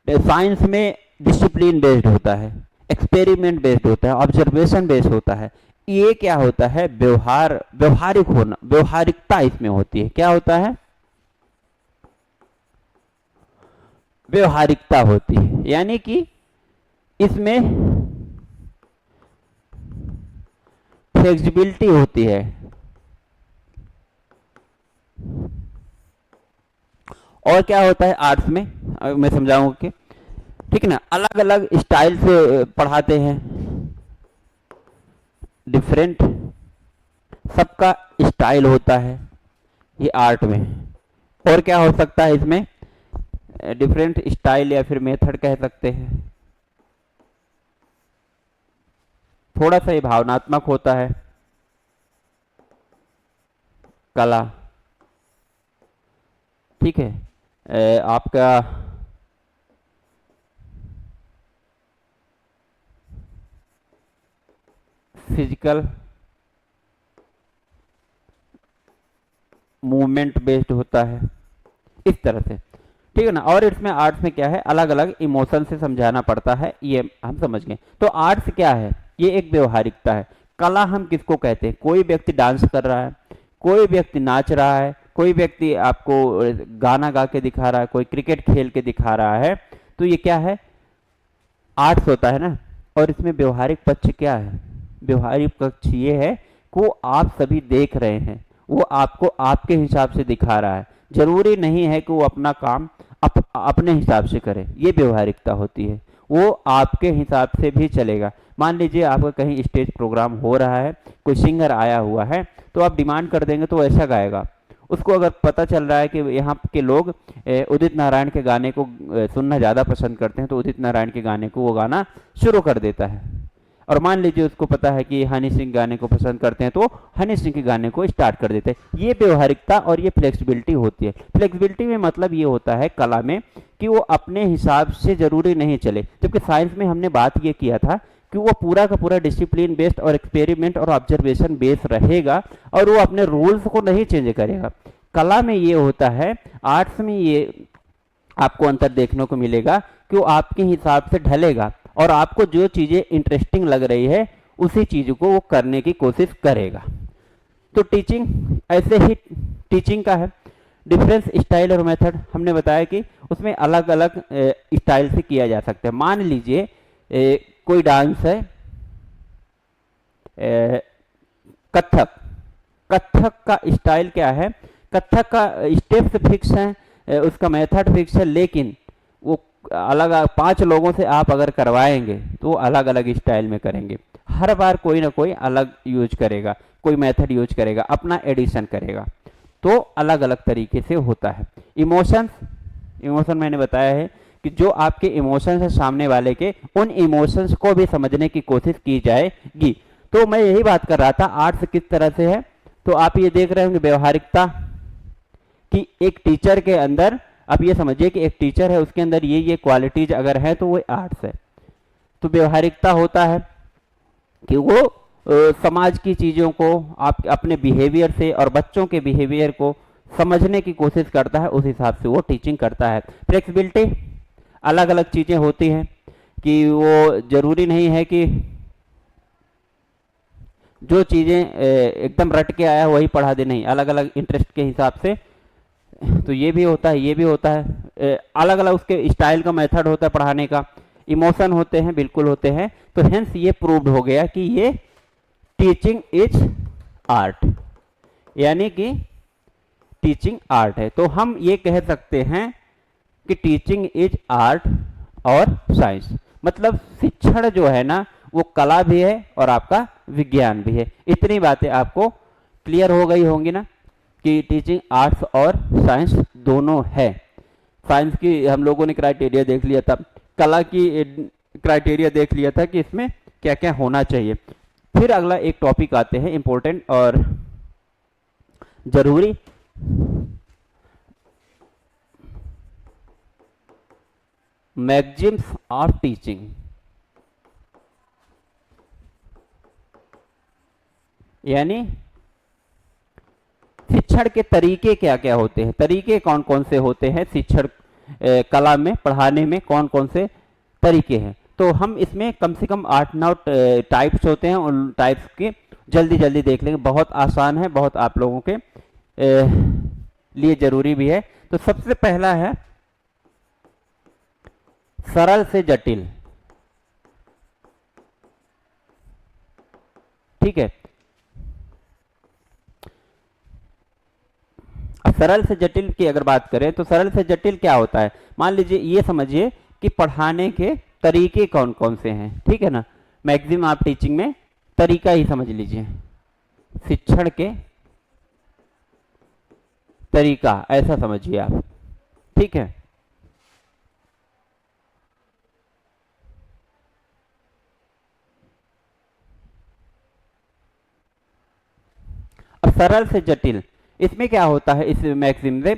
साइंस में डिसिप्लिन बेस्ड होता है, एक्सपेरिमेंट बेस्ड होता है, ऑब्जर्वेशन बेस्ड होता है। ये क्या होता है, व्यवहारिक होना, व्यवहारिकता इसमें होती है। क्या होता है, व्यवहारिकता होती है, यानी कि इसमें फ्लेक्सिबिलिटी होती है। और क्या होता है आर्ट्स में, मैं समझाऊंगा कि ठीक है ना, अलग अलग स्टाइल से पढ़ाते हैं, डिफरेंट सबका स्टाइल होता है ये आर्ट में। और क्या हो सकता है इसमें, डिफरेंट स्टाइल या फिर मेथड कह सकते हैं। थोड़ा सा ये भावनात्मक होता है कला, ठीक है। आपका फिजिकल मूवमेंट बेस्ड होता है, इस तरह से, ठीक है ना। और इसमें आर्ट्स में क्या है, अलग अलग इमोशन से समझाना पड़ता है, ये हम समझ गए। तो आर्ट्स क्या है, ये एक व्यवहारिकता है। कला हम किसको कहते हैं, कोई व्यक्ति डांस कर रहा है, कोई व्यक्ति नाच रहा है, कोई व्यक्ति आपको गाना गा के दिखा रहा है, कोई क्रिकेट खेल के दिखा रहा है, तो ये क्या है, आर्ट्स होता है ना। और इसमें व्यवहारिक पक्ष क्या है, व्यवहारिक पक्ष ये है कि वो आप सभी देख रहे हैं, वो आपको आपके हिसाब से दिखा रहा है, जरूरी नहीं है कि वो अपना काम अपने हिसाब से करे, ये व्यवहारिकता होती है। वो आपके हिसाब से भी चलेगा। मान लीजिए आपका कहीं स्टेज प्रोग्राम हो रहा है, कोई सिंगर आया हुआ है, तो आप डिमांड कर देंगे तो ऐसा गाएगा। उसको अगर पता चल रहा है कि यहाँ के लोग उदित नारायण के गाने को सुनना ज़्यादा पसंद करते हैं, तो उदित नारायण के गाने को वो गाना शुरू कर देता है। और मान लीजिए उसको पता है कि हनी सिंह गाने को पसंद करते हैं, तो हनी सिंह के गाने को स्टार्ट कर देते हैं। ये व्यवहारिकता और ये फ्लेक्सिबिलिटी होती है। फ्लेक्सिबिलिटी में मतलब ये होता है कला में कि वो अपने हिसाब से जरूरी नहीं चले, जबकि साइंस में हमने बात ये किया था कि वो पूरा का पूरा डिसिप्लिन बेस्ड और एक्सपेरिमेंट और ऑब्जर्वेशन बेस्ड रहेगा और वो अपने रूल्स को नहीं चेंज करेगा। कला में ये होता है, आर्ट्स में ये आपको अंतर देखने को मिलेगा कि वो आपके हिसाब से ढलेगा और आपको जो चीजें इंटरेस्टिंग लग रही है उसी चीज को वो करने की कोशिश करेगा। तो टीचिंग ऐसे ही टीचिंग का है। डिफरेंस स्टाइल और मेथड हमने बताया कि उसमें अलग अलग स्टाइल से किया जा सकता है। मान लीजिए कोई डांस है, कथक, कथक का स्टाइल क्या है, कथक का स्टेप्स फिक्स है, उसका मेथड फिक्स है, लेकिन वो अलग 5 लोगों से आप अगर करवाएंगे तो वो अलग अलग स्टाइल में करेंगे। हर बार कोई ना कोई अलग यूज करेगा, कोई मेथड यूज करेगा, अपना एडिशन करेगा, तो अलग अलग तरीके से होता है। इमोशंस, इमोशन मैंने बताया है कि जो आपके इमोशंस है सामने वाले के, उन इमोशंस को भी समझने की कोशिश की जाएगी। तो मैं यही बात कर रहा था आर्ट्स किस तरह से है। तो आप ये देख रहे होंगे व्यवहारिकता कि एक टीचर के अंदर, आप ये समझिए कि एक टीचर है, उसके अंदर ये क्वालिटीज अगर है तो वो आर्ट्स है। तो व्यवहारिकता होता है कि वो समाज की चीजों को आप अपने बिहेवियर से और बच्चों के बिहेवियर को समझने की कोशिश करता है, उस हिसाब से वो टीचिंग करता है। फ्लेक्सिबिलिटी, अलग अलग चीजें होती हैं कि वो जरूरी नहीं है कि जो चीजें एकदम रट के आया वही पढ़ा दे, नहीं, अलग अलग इंटरेस्ट के हिसाब से। तो ये भी होता है, ये भी होता है, अलग अलग उसके स्टाइल का मेथड होता है पढ़ाने का। इमोशन होते हैं, बिल्कुल होते हैं। तो हेंस ये प्रूव्ड हो गया कि ये टीचिंग इज आर्ट, यानी कि टीचिंग आर्ट है। तो हम ये कह सकते हैं कि टीचिंग इज आर्ट और साइंस, मतलब शिक्षण जो है ना वो कला भी है और आपका विज्ञान भी है। इतनी बातें आपको क्लियर हो गई होंगी ना कि टीचिंग आर्ट्स और साइंस दोनों है। साइंस की हम लोगों ने क्राइटेरिया देख लिया था, कला की क्राइटेरिया देख लिया था कि इसमें क्या क्या होना चाहिए। फिर अगला एक टॉपिक आते हैं इंपॉर्टेंट और जरूरी, मैगजिम्स ऑफ टीचिंग, यानी शिक्षण के तरीके क्या क्या होते हैं, तरीके कौन कौन से होते हैं शिक्षण कला में पढ़ाने में, कौन कौन से तरीके हैं। तो हम इसमें कम से कम 8-9 टाइप्स होते हैं, उन टाइप्स के जल्दी जल्दी देख लेंगे। बहुत आसान है, बहुत आप लोगों के लिए जरूरी भी है। तो सबसे पहला है सरल से जटिल, ठीक है। सरल से जटिल की अगर बात करें तो सरल से जटिल क्या होता है, मान लीजिए ये समझिए कि पढ़ाने के तरीके कौन कौन से हैं, ठीक है ना। मैक्सिमम आप टीचिंग में तरीका ही समझ लीजिए, शिक्षण के तरीका ऐसा समझिए आप, ठीक है। अब सरल से जटिल इसमें क्या होता है, इस मैक्सिम से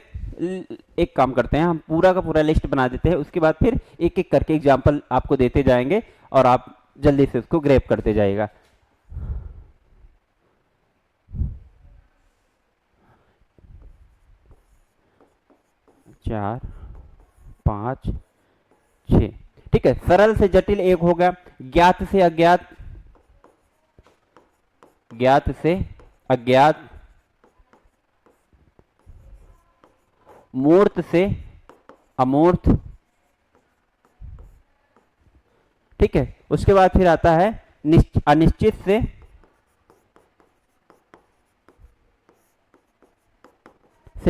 एक काम करते हैं हम, पूरा का पूरा लिस्ट बना देते हैं, उसके बाद फिर एक एक करके एग्जांपल आपको देते जाएंगे और आप जल्दी से उसको ग्रैब करते जाइएगा। चार, 5, 6, ठीक है। सरल से जटिल एक हो गया, ज्ञात से अज्ञात, ज्ञात से अज्ञात, मूर्त से अमूर्त, ठीक है। उसके बाद फिर आता है अनिश्चित से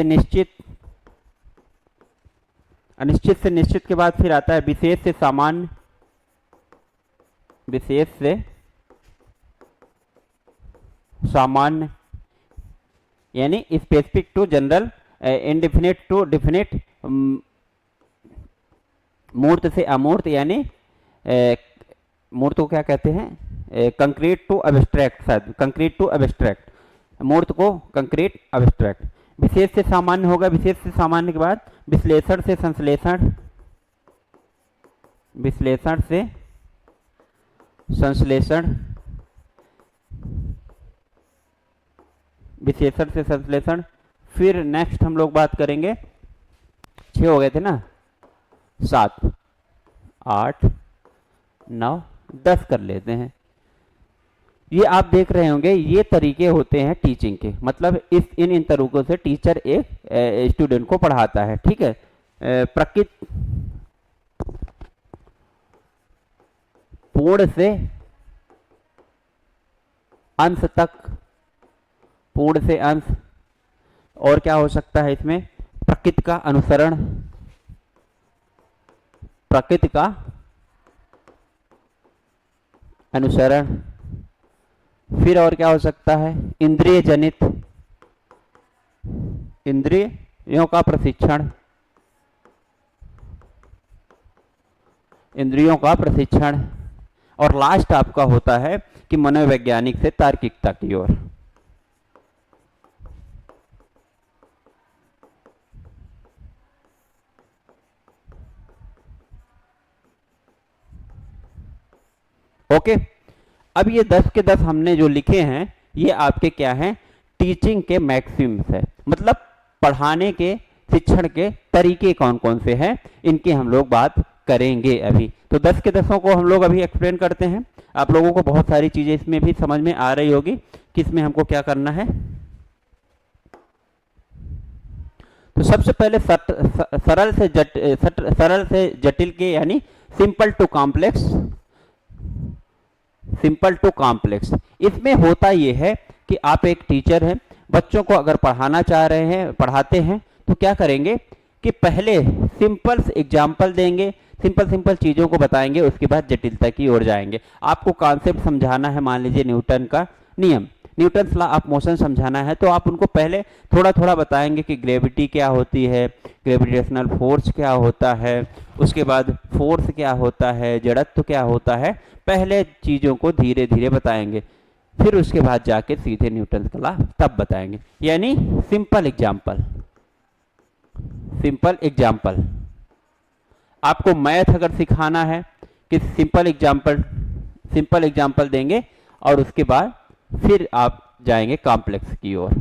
निश्चित, अनिश्चित से निश्चित के बाद फिर आता है विशेष से सामान्य, विशेष से सामान्य, यानी specific to general, indefinite to definite, मूर्त से अमूर्त, यानी मूर्त को क्या कहते हैं, कंक्रीट टू एब्स्ट्रैक्ट, शायद कंक्रीट टू एब्स्ट्रैक्ट, मूर्त को कंक्रीट एब्स्ट्रैक्ट। विशेष से सामान्य होगा, विशेष से सामान्य के बाद विश्लेषण से संश्लेषण, विश्लेषण से संश्लेषण, विशेषण से संश्लेषण। फिर नेक्स्ट हम लोग बात करेंगे, 6 हो गए थे ना, 7, 8, 9, 10 कर लेते हैं। ये आप देख रहे होंगे, ये तरीके होते हैं टीचिंग के, मतलब इन तरीकों से टीचर एक स्टूडेंट को पढ़ाता है, ठीक है। प्रकृति पूर्ण से अंश तक, पूर्ण से अंश। और क्या हो सकता है इसमें, प्रकृति का अनुसरण, प्रकृति का अनुसरण। फिर और क्या हो सकता है, इंद्रिय जनित, इंद्रियों का प्रशिक्षण, इंद्रियों का प्रशिक्षण। और लास्ट आपका होता है कि मनोवैज्ञानिक से तार्किकता की ओर। ओके, अब ये 10 के 10 हमने जो लिखे हैं ये आपके क्या हैं, टीचिंग के मैक्सिम्स है, मतलब पढ़ाने के शिक्षण के तरीके कौन कौन से हैं, इनकी हम लोग बात करेंगे अभी। तो 10 के 10 को हम लोग अभी एक्सप्लेन करते हैं। आप लोगों को बहुत सारी चीजें इसमें भी समझ में आ रही होगी कि इसमें हमको क्या करना है। तो सबसे पहले सरल से जटिल के यानी simple to complex, simple to complex. इसमें होता यह है कि आप एक टीचर हैं, बच्चों को अगर पढ़ाना चाह रहे हैं, पढ़ाते हैं, तो क्या करेंगे कि पहले सिंपल एग्जाम्पल देंगे, सिंपल सिंपल चीज़ों को बताएंगे, उसके बाद जटिलता की ओर जाएंगे। आपको कॉन्सेप्ट समझाना है, मान लीजिए न्यूटन का नियम, न्यूटन्स लॉ ऑफ मोशन समझाना है, तो आप उनको पहले थोड़ा थोड़ा बताएंगे कि ग्रेविटी क्या होती है, ग्रेविटेशनल फोर्स क्या होता है, उसके बाद फोर्स क्या होता है, जड़त्व क्या होता है, पहले चीज़ों को धीरे धीरे बताएंगे, फिर उसके बाद जाके सीधे न्यूटन का लॉ तब बताएंगे। यानी सिंपल एग्जाम्पल, सिंपल एग्जाम्पल। आपको मैथ अगर सिखाना है कि सिंपल एग्जाम्पल देंगे और उसके बाद फिर आप जाएंगे कॉम्प्लेक्स की ओर।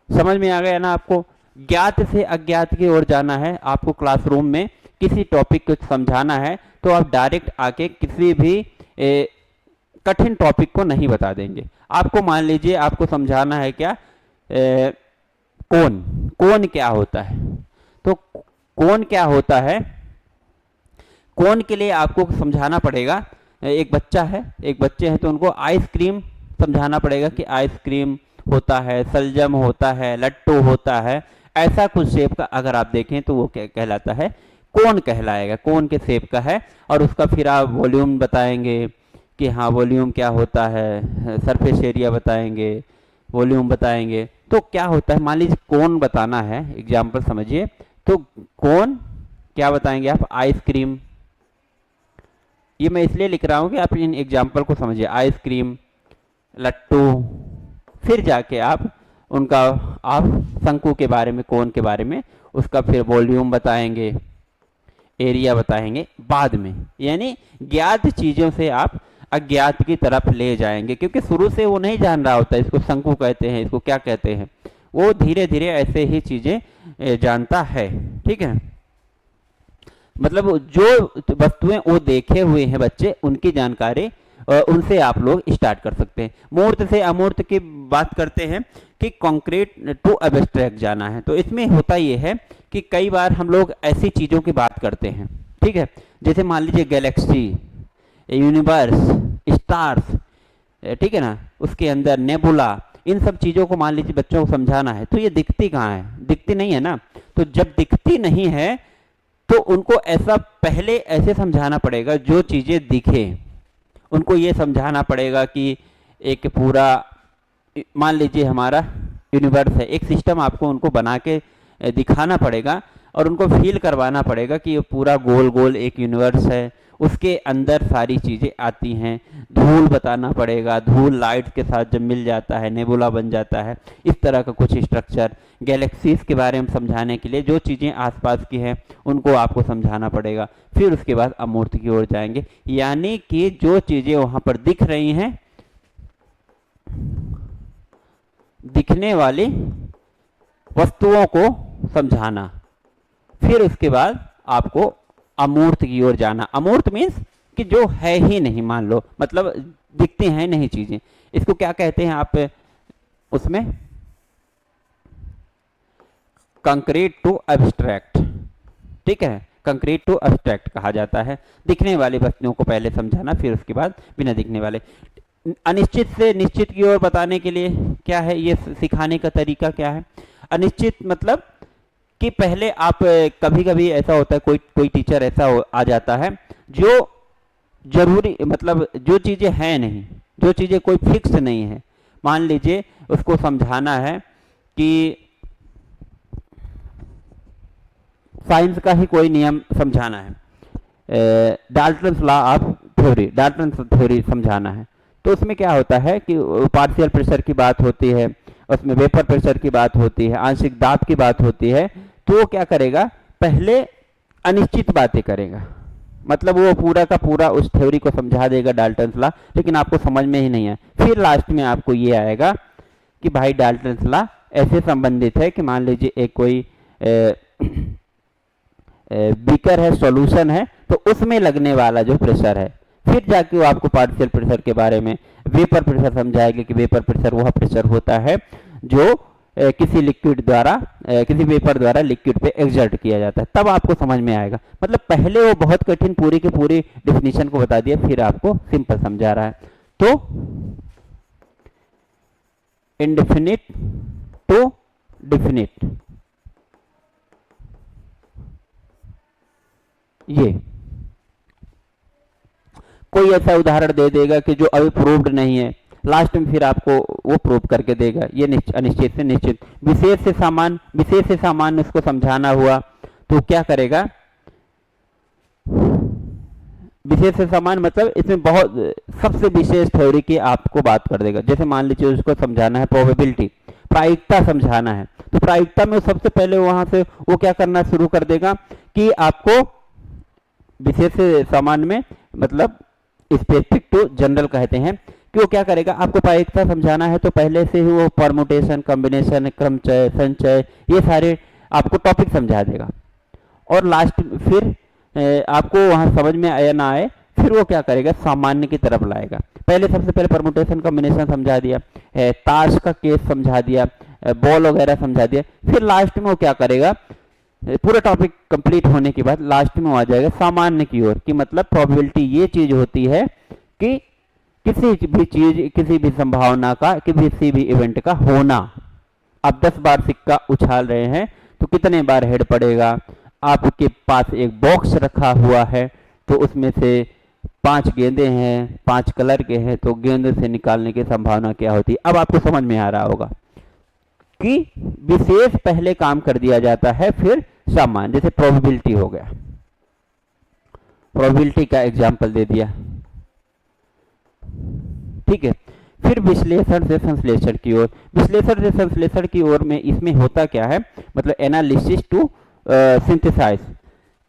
समझ में आ गया ना आपको? ज्ञात से अज्ञात की ओर जाना है आपको। क्लासरूम में किसी टॉपिक को समझाना है तो आप डायरेक्ट आके किसी भी कठिन टॉपिक को नहीं बता देंगे। आपको मान लीजिए आपको समझाना है क्या, कोन क्या होता है, तो कोन क्या होता है, कोन के लिए आपको समझाना पड़ेगा। एक बच्चा है, एक बच्चे हैं, तो उनको आइसक्रीम समझाना पड़ेगा कि आइसक्रीम होता है, सलजम होता है, लट्टू होता है, ऐसा कुछ शेप का अगर आप देखें तो वो क्या कहलाता है, कोन कहलाएगा, कोन के शेप का है। और उसका फिर आप वॉल्यूम बताएंगे कि हाँ वॉल्यूम क्या होता है, सरफेस एरिया बताएंगे, वॉल्यूम बताएंगे। तो क्या होता है, मान लीजिए कोन बताना है, एग्जाम्पल समझिए, तो कोन क्या बताएंगे आप, आइसक्रीम। ये मैं इसलिए लिख रहा हूँ कि आप इन एग्जाम्पल को समझिए, आइसक्रीम, लट्टू, फिर जाके आप उनका आप शंकु के बारे में, कोन के बारे में, उसका फिर वॉल्यूम बताएंगे, एरिया बताएंगे बाद में। यानी ज्ञात चीज़ों से आप अज्ञात की तरफ ले जाएंगे, क्योंकि शुरू से वो नहीं जान रहा होता इसको शंकु कहते हैं, इसको क्या कहते हैं, वो धीरे धीरे ऐसे ही चीज़ें जानता है। ठीक है, मतलब जो वस्तुएं वो देखे हुए हैं बच्चे, उनकी जानकारी उनसे आप लोग स्टार्ट कर सकते हैं। मूर्त से अमूर्त की बात करते हैं कि कॉन्क्रीट टू एब्स्ट्रैक्ट जाना है। तो इसमें होता ये है कि कई बार हम लोग ऐसी चीज़ों की बात करते हैं, ठीक है, जैसे मान लीजिए गैलेक्सी, यूनिवर्स, स्टार्स, ठीक है ना, उसके अंदर नेबुला, इन सब चीज़ों को मान लीजिए बच्चों को समझाना है, तो ये दिखती कहाँ है, दिखती नहीं है ना। तो जब दिखती नहीं है तो उनको ऐसा पहले ऐसे समझाना पड़ेगा, जो चीज़ें दिखे उनको ये समझाना पड़ेगा कि एक पूरा, मान लीजिए हमारा यूनिवर्स है, एक सिस्टम आपको उनको बना के दिखाना पड़ेगा और उनको फील करवाना पड़ेगा कि ये पूरा गोल गोल एक यूनिवर्स है, उसके अंदर सारी चीज़ें आती हैं। धूल बताना पड़ेगा, धूल लाइट के साथ जब मिल जाता है नेबुला बन जाता है, इस तरह का कुछ स्ट्रक्चर। गैलेक्सीज के बारे में समझाने के लिए जो चीज़ें आसपास की हैं उनको आपको समझाना पड़ेगा। फिर उसके बाद अमूर्त की ओर जाएंगे, यानी कि जो चीज़ें वहाँ पर दिख रही हैं, दिखने वाली वस्तुओं को समझाना। फिर उसके बाद आपको अमूर्त की ओर जाना। अमूर्त मीन्स कि जो है ही नहीं, मान लो, मतलब दिखती हैं नहीं चीजें, इसको क्या कहते हैं आप उसमें, कंक्रीट टू एब्स्ट्रैक्ट। ठीक है, कंक्रीट टू एब्स्ट्रैक्ट कहा जाता है। दिखने वाली वस्तुओं को पहले समझाना, फिर उसके बाद बिना दिखने वाले। अनिश्चित से निश्चित की ओर बताने के लिए क्या है, ये सिखाने का तरीका क्या है। अनिश्चित मतलब कि पहले आप, कभी कभी ऐसा होता है, कोई टीचर ऐसा आ जाता है जो जरूरी, मतलब जो चीज़ें हैं नहीं, जो चीज़ें कोई फिक्स नहीं है, मान लीजिए उसको समझाना है कि साइंस का ही कोई नियम समझाना है, Dalton's law of theory, Dalton's theory समझाना है। तो उसमें क्या होता है कि पार्शियल प्रेशर की बात होती है, उसमें वेपर प्रेशर की बात होती है, आंशिक दाब की बात होती है। तो वो क्या करेगा, पहले अनिश्चित बातें करेगा, मतलब वो पूरा का पूरा उस थ्योरी को समझा देगा डाल्टन्स लॉ, लेकिन आपको समझ में ही नहीं है। फिर लास्ट में आपको ये आएगा कि भाई डाल्टन्स लॉ ऐसे संबंधित है कि मान लीजिए एक कोई बीकर है, सॉल्यूशन है, तो उसमें लगने वाला जो प्रेशर है, फिर जाके वो आपको पार्शियल प्रेशर के बारे में, वेपर प्रेशर समझाएगा कि वेपर प्रेशर वह प्रेशर होता है जो किसी लिक्विड द्वारा किसी वेपर द्वारा लिक्विड पे एक्सर्ट किया जाता है, तब आपको समझ में आएगा। मतलब पहले वो बहुत कठिन पूरी की पूरी डिफिनीशन को बता दिया, फिर आपको सिंपल समझा रहा है। तो इनडेफिनिट टू डिफिनिट, ये कोई ऐसा उदाहरण दे देगा कि जो अभी प्रूव्ड नहीं है, लास्ट में फिर आपको वो प्रूव करके देगा। ये अनिश्चित से निश्चित, विशेष से सामान्य उसको समझाना हुआ तो क्या करेगा, विशेष से सामान्य मतलब इसमें बहुत सबसे विशेष थ्योरी की आपको बात कर देगा। जैसे मान लीजिए उसको समझाना है प्रोबेबिलिटी, प्रायिकता समझाना है, तो प्रायिकता में सबसे पहले वहां से वो क्या करना शुरू कर देगा कि आपको विशेष से सामान्य में मतलब स्पेसिफिक टू जनरल कहते हैं, कि वो क्या करेगा, आपको प्रायिकता समझाना है तो पहले से ही वो परमुटेशन, कॉम्बिनेशन, क्रमचय, संचय, ये सारे आपको टॉपिक समझा देगा। और लास्ट फिर आपको वहां समझ में आया ना आए, फिर वो क्या करेगा, सामान्य की तरफ लाएगा। पहले सबसे पहले परमुटेशन, कॉम्बिनेशन समझा दिया, ताश का केस समझा दिया, बॉल वगैरह समझा दिया, फिर लास्ट में वो क्या करेगा, पूरा टॉपिक कंप्लीट होने के बाद लास्ट में आ जाएगा सामान्य की ओर, कि मतलब प्रोबेबिलिटी ये चीज होती है कि किसी भी चीज, किसी भी संभावना का, किसी भी इवेंट का होना। आप 10 बार सिक्का उछाल रहे हैं तो कितने बार हेड पड़ेगा, आपके पास एक बॉक्स रखा हुआ है तो उसमें से 5 गेंदे हैं, 5 कलर के हैं, तो गेंद से निकालने की संभावना क्या होती है। अब आपको समझ में आ रहा होगा कि विशेष पहले काम कर दिया जाता है, फिर सामान्य। जैसे प्रोबेबिलिटी हो गया, प्रोबेबिलिटी का एग्जाम्पल दे दिया, ठीक है। फिर विश्लेषण से संश्लेषण की ओर, विश्लेषण से संश्लेषण की ओर में इसमें होता क्या है, मतलब एनालिसिस टू सिंथेसाइज।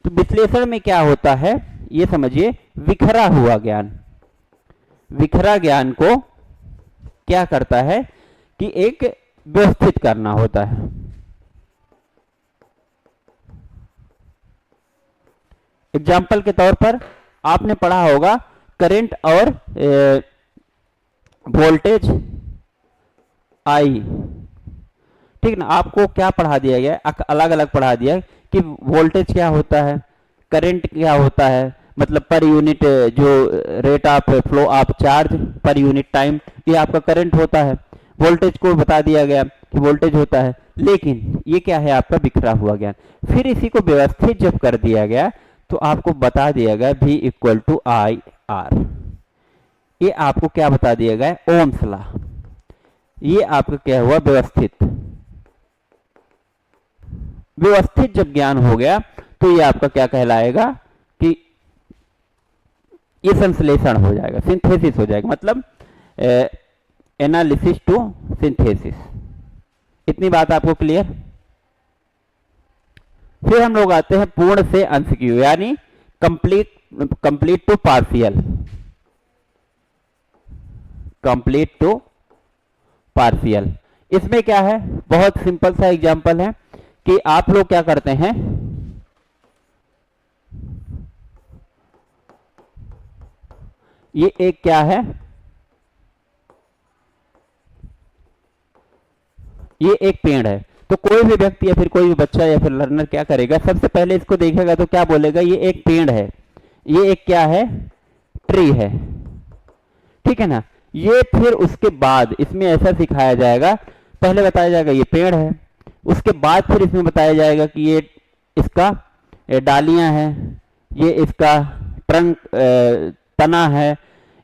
तो विश्लेषण में क्या होता है ये समझिए, विखरा हुआ ज्ञान, विखरा ज्ञान को क्या करता है कि एक व्यवस्थित करना होता है। एग्जाम्पल के तौर पर आपने पढ़ा होगा करंट और वोल्टेज आई, ठीक ना। आपको क्या पढ़ा दिया गया, अलग अलग पढ़ा दिया कि वोल्टेज क्या होता है, करंट क्या होता है, मतलब पर यूनिट जो rate of flow of charge per unit time, ये आपका करंट होता है। वोल्टेज को बता दिया गया कि वोल्टेज होता है, लेकिन ये क्या है, आपका बिखरा हुआ ज्ञान। फिर इसी को व्यवस्थित जब कर दिया गया तो आपको बता दिया गया V equal to I R, ये आपको क्या बता दिया गया, ओम्स लॉ। ये आपका क्या हुआ, व्यवस्थित। व्यवस्थित जब ज्ञान हो गया तो ये आपका क्या कहलाएगा कि ये संश्लेषण हो जाएगा, सिंथेसिस हो जाएगा, मतलब एनालिसिस टू सिंथेसिस। इतनी बात आपको क्लियर। फिर हम लोग आते हैं पूर्ण से अंश की, यानी complete to partial, complete to partial. इसमें क्या है, बहुत सिंपल सा एग्जांपल है कि आप लोग क्या करते हैं, ये एक क्या है, ये एक पेड़ है। तो कोई भी व्यक्ति या फिर कोई भी बच्चा या फिर लर्नर क्या करेगा, सबसे पहले इसको देखेगा तो क्या बोलेगा, ये एक पेड़ है, ये एक क्या है, ट्री है, ठीक है ना। ये फिर उसके बाद इसमें ऐसा सिखाया जाएगा, पहले बताया जाएगा ये पेड़ है, उसके बाद फिर इसमें बताया जाएगा कि ये इसका डालियां हैं, ये इसका ट्रंक तना है,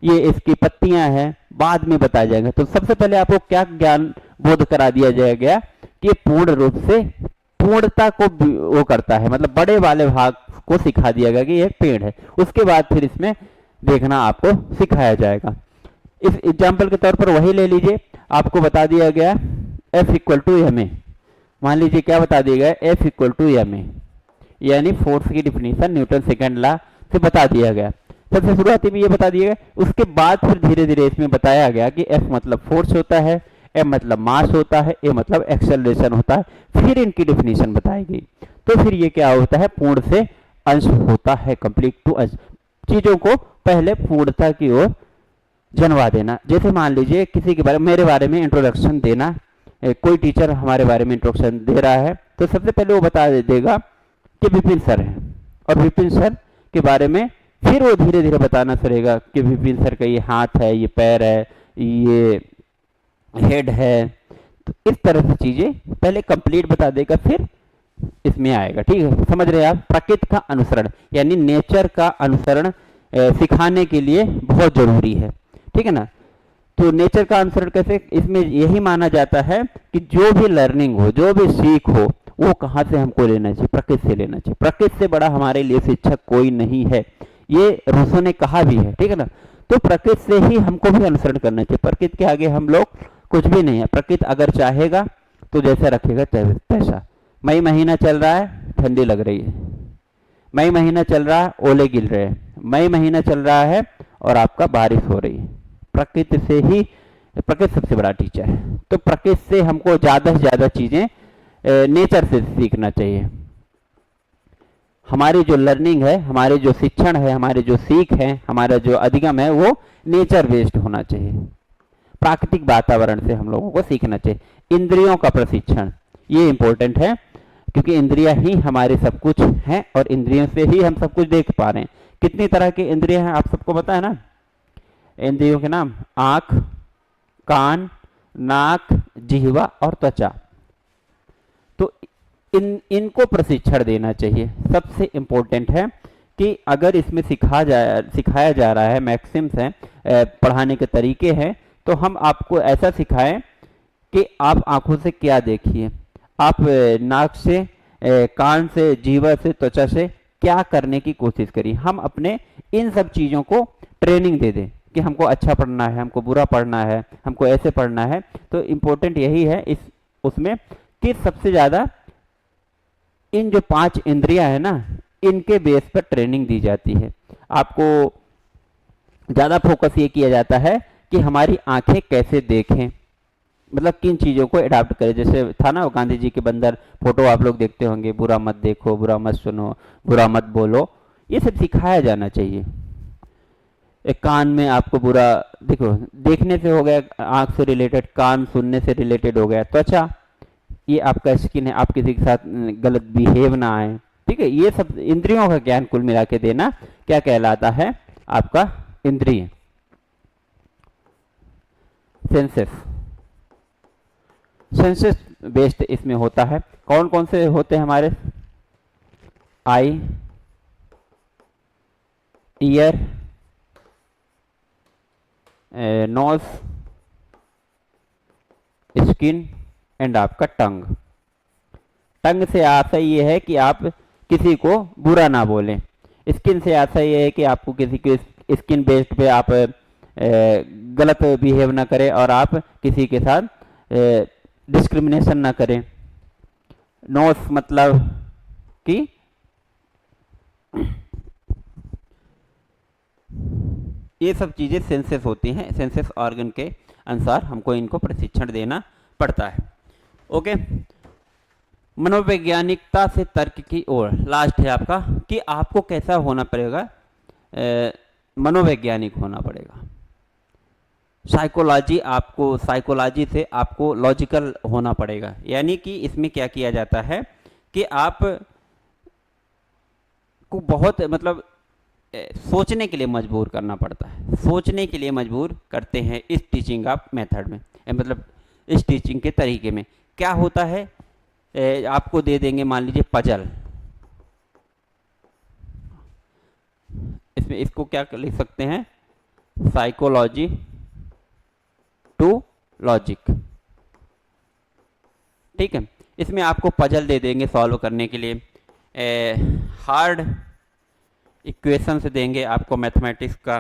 ये इसकी पत्तियां हैं, बाद में बताया जाएगा। तो सबसे पहले आपको क्या ज्ञान बोध करा दिया जाएगा कि ये पूर्ण रूप से पूर्णता को वो करता है, मतलब बड़े वाले भाग को सिखा दिया गया कि ये पेड़ है। उसके बाद फिर इसमें देखना आपको सिखाया जाएगा। इस एग्जाम्पल के तौर पर वही ले लीजिए, आपको बता दिया गया F equal to M A, मान लीजिए क्या बता दिया गया, F equal to M A, यानी फोर्स की डिफिनीशन न्यूटन सेकंड लॉ से बता दिया गया। सबसे शुरुआती में ये बता दिया गया, उसके बाद फिर धीरे धीरे इसमें बताया गया कि F मतलब फोर्स होता है, M मतलब मास होता है, A मतलब एक्सेलरेशन होता है, फिर इनकी डिफिनीशन बताई गई। तो फिर ये क्या होता है, पूर्ण से अंश होता है, कंप्लीट टू अंश। चीजों को पहले पूर्णता की ओर जनवा देना। जैसे मान लीजिए किसी के बारे में, मेरे बारे में इंट्रोडक्शन देना कोई टीचर हमारे बारे में इंट्रोडक्शन दे रहा है तो सबसे पहले वो बता देगा कि विपिन सर है, और विपिन सर के बारे में फिर वो धीरे धीरे बताना शुरू कि विपिन सर का ये हाथ है, ये पैर है, ये हेड है। तो इस तरह से चीजें पहले कंप्लीट बता देगा, फिर इसमें आएगा। ठीक है, समझ रहे हैं आप? प्रकृति का अनुसरण यानी नेचर का अनुसरण सिखाने के लिए बहुत जरूरी है। ठीक है ना? तो नेचर का अनुसरण कैसे? इसमें यही माना जाता है कि जो भी लर्निंग हो, जो भी सीख हो, वो कहाँ से हमको लेना चाहिए? प्रकृति से लेना चाहिए। प्रकृति से बड़ा हमारे लिए शिक्षक कोई नहीं है, ये रूसो ने कहा भी है। ठीक है ना? तो प्रकृति से ही हमको भी अनुसरण करना चाहिए। प्रकृति के आगे हम लोग कुछ भी नहीं है। प्रकृति अगर चाहेगा तो जैसा रखेगा तैसा। मई महीना चल रहा है, ठंडी लग रही है। मई महीना चल रहा है, ओले गिर रहे हैं। मई महीना चल रहा है और आपका बारिश हो रही है। प्रकृति से ही, प्रकृति सबसे बड़ा टीचर है। तो प्रकृति से हमको ज्यादा से ज्यादा चीजें नेचर से सीखना चाहिए। हमारी जो लर्निंग है, हमारे जो शिक्षण है, हमारे जो सीख है, हमारा जो अधिगम है, वो नेचर बेस्ड होना चाहिए। प्राकृतिक वातावरण से हम लोगों को सीखना चाहिए। इंद्रियों का प्रशिक्षण ये इंपॉर्टेंट है, क्योंकि इंद्रियां ही हमारे सब कुछ हैं और इंद्रियों से ही हम सब कुछ देख पा रहे हैं। कितनी तरह की इंद्रियां हैं आप सबको पता है ना? इंद्रियों के नाम: आंख, कान, नाक, जिह्वा और त्वचा। तो इनको प्रशिक्षण देना चाहिए। सबसे इंपॉर्टेंट है कि अगर इसमें सिखाया जा रहा है, मैक्सिम्स हैं, पढ़ाने के तरीके हैं, तो हम आपको ऐसा सिखाएं कि आप आंखों से क्या देखिए, आप नाक से, कान से, जीवा से, त्वचा से क्या करने की कोशिश करिए। हम अपने इन सब चीज़ों को ट्रेनिंग दे दें कि हमको अच्छा पढ़ना है, हमको बुरा पढ़ना है, हमको ऐसे पढ़ना है। तो इम्पोर्टेंट यही है इस उसमें कि सबसे ज़्यादा इन जो 5 इंद्रियां है ना, इनके बेस पर ट्रेनिंग दी जाती है। आपको ज़्यादा फोकस ये किया जाता है कि हमारी आंखें कैसे देखें, मतलब किन चीज़ों को अडॉप्ट करें। जैसे था ना गांधी जी के बंदर फोटो आप लोग देखते होंगे, बुरा मत देखो, बुरा मत सुनो, बुरा मत बोलो, ये सब सिखाया जाना चाहिए। एक कान में आपको बुरा देखो, देखने से हो गया आंख से रिलेटेड, कान सुनने से रिलेटेड हो गया, त्वचा ये आपका स्किन है, आप किसी के साथ गलत बिहेव ना आए। ठीक है, ये सब इंद्रियों का ज्ञान कुल मिला के देना क्या कहलाता है? आपका इंद्रिय। सेंसेस, सेंसेस बेस्ड इसमें होता है। कौन कौन से होते हैं हमारे? आई, ईयर, नोज, स्किन एंड आपका टंग। टंग से आशा ये है कि आप किसी को बुरा ना बोलें। स्किन से आशा ये है कि आपको किसी के स्किन बेस्ड पे आप गलत बिहेव ना करें और आप किसी के साथ डिस्क्रिमिनेशन ना करें। नोस मतलब कि ये सब चीज़ें सेंसेस होती हैं। सेंसेस ऑर्गन के अनुसार हमको इनको प्रशिक्षण देना पड़ता है। ओके, मनोवैज्ञानिकता से तर्क की ओर लास्ट है आपका कि आपको कैसा होना पड़ेगा? मनोवैज्ञानिक होना पड़ेगा। साइकोलॉजी, आपको साइकोलॉजी से आपको लॉजिकल होना पड़ेगा। यानी कि इसमें क्या किया जाता है कि आप को बहुत मतलब सोचने के लिए मजबूर करना पड़ता है। सोचने के लिए मजबूर करते हैं इस टीचिंग ऑफ मेथड में, मतलब इस टीचिंग के तरीके में। क्या होता है, आपको दे देंगे मान लीजिए पजल, इसमें इसको क्या लिख सकते हैं? Psychology to logic. ठीक है, इसमें आपको पजल दे देंगे सॉल्व करने के लिए, हार्ड इक्वेशंस देंगे आपको मैथमेटिक्स का।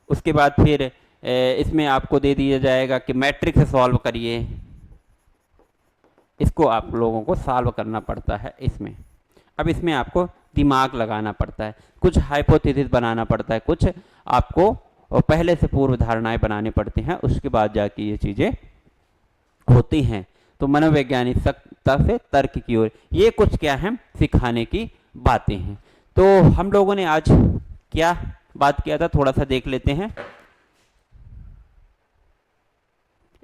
उसके बाद फिर इसमें आपको दे दिया जाएगा कि मैट्रिक्स से सॉल्व करिए। इसको आप लोगों को सॉल्व करना पड़ता है इसमें। अब इसमें आपको दिमाग लगाना पड़ता है, कुछ हाइपोथेसिस बनाना पड़ता है, कुछ आपको पहले से पूर्व धारणाएं बनानी पड़ती हैं, उसके बाद जाके ये चीज़ें होती हैं। तो मनोवैज्ञानिकता से तर्क की ओर, ये कुछ क्या है सिखाने की बातें हैं। तो हम लोगों ने आज क्या बात किया था, थोड़ा सा देख लेते हैं।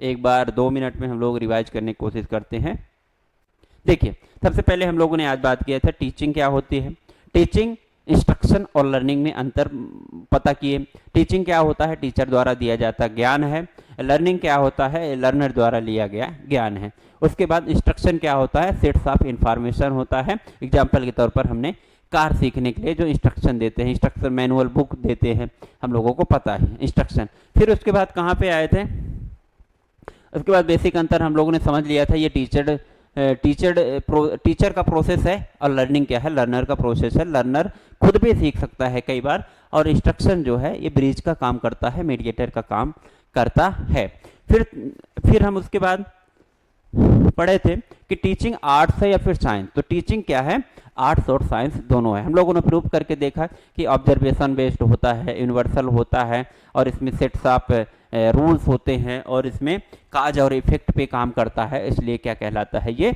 एक बार 2 मिनट में हम लोग रिवाइज करने की कोशिश करते हैं। देखिए, सबसे पहले हम लोगों ने आज बात किया था टीचिंग क्या होती है। टीचिंग, इंस्ट्रक्शन और लर्निंग में अंतर पता किए। टीचिंग क्या होता है, टीचर द्वारा दिया जाता ज्ञान है। लर्निंग क्या होता है, लर्नर द्वारा लिया गया ज्ञान है। उसके बाद इंस्ट्रक्शन क्या होता है, सेट्स ऑफ इंफॉर्मेशन होता है। एग्जाम्पल के तौर पर हमने कार सीखने के लिए जो इंस्ट्रक्शन देते हैं, इंस्ट्रक्शन मैनुअल बुक देते हैं, हम लोगों को पता है इंस्ट्रक्शन। फिर उसके बाद कहाँ पे आए थे, उसके बाद बेसिक अंतर हम लोगों ने समझ लिया था, ये टीचर का प्रोसेस है और लर्निंग क्या है, लर्नर का प्रोसेस है। लर्नर खुद भी सीख सकता है कई बार, और इंस्ट्रक्शन जो है ये ब्रिज का काम करता है, मीडिएटर का काम करता है। फिर हम उसके बाद पढ़े थे कि टीचिंग आर्ट्स है या फिर साइंस। तो टीचिंग क्या है, आर्ट्स और साइंस दोनों है। हम लोगों ने प्रूव करके देखा कि ऑब्जर्वेशन बेस्ड होता है, यूनिवर्सल होता है, और इसमें सेट्स ऑफ रूल्स होते हैं, और इसमें काज और इफेक्ट पे काम करता है, इसलिए क्या कहलाता है, ये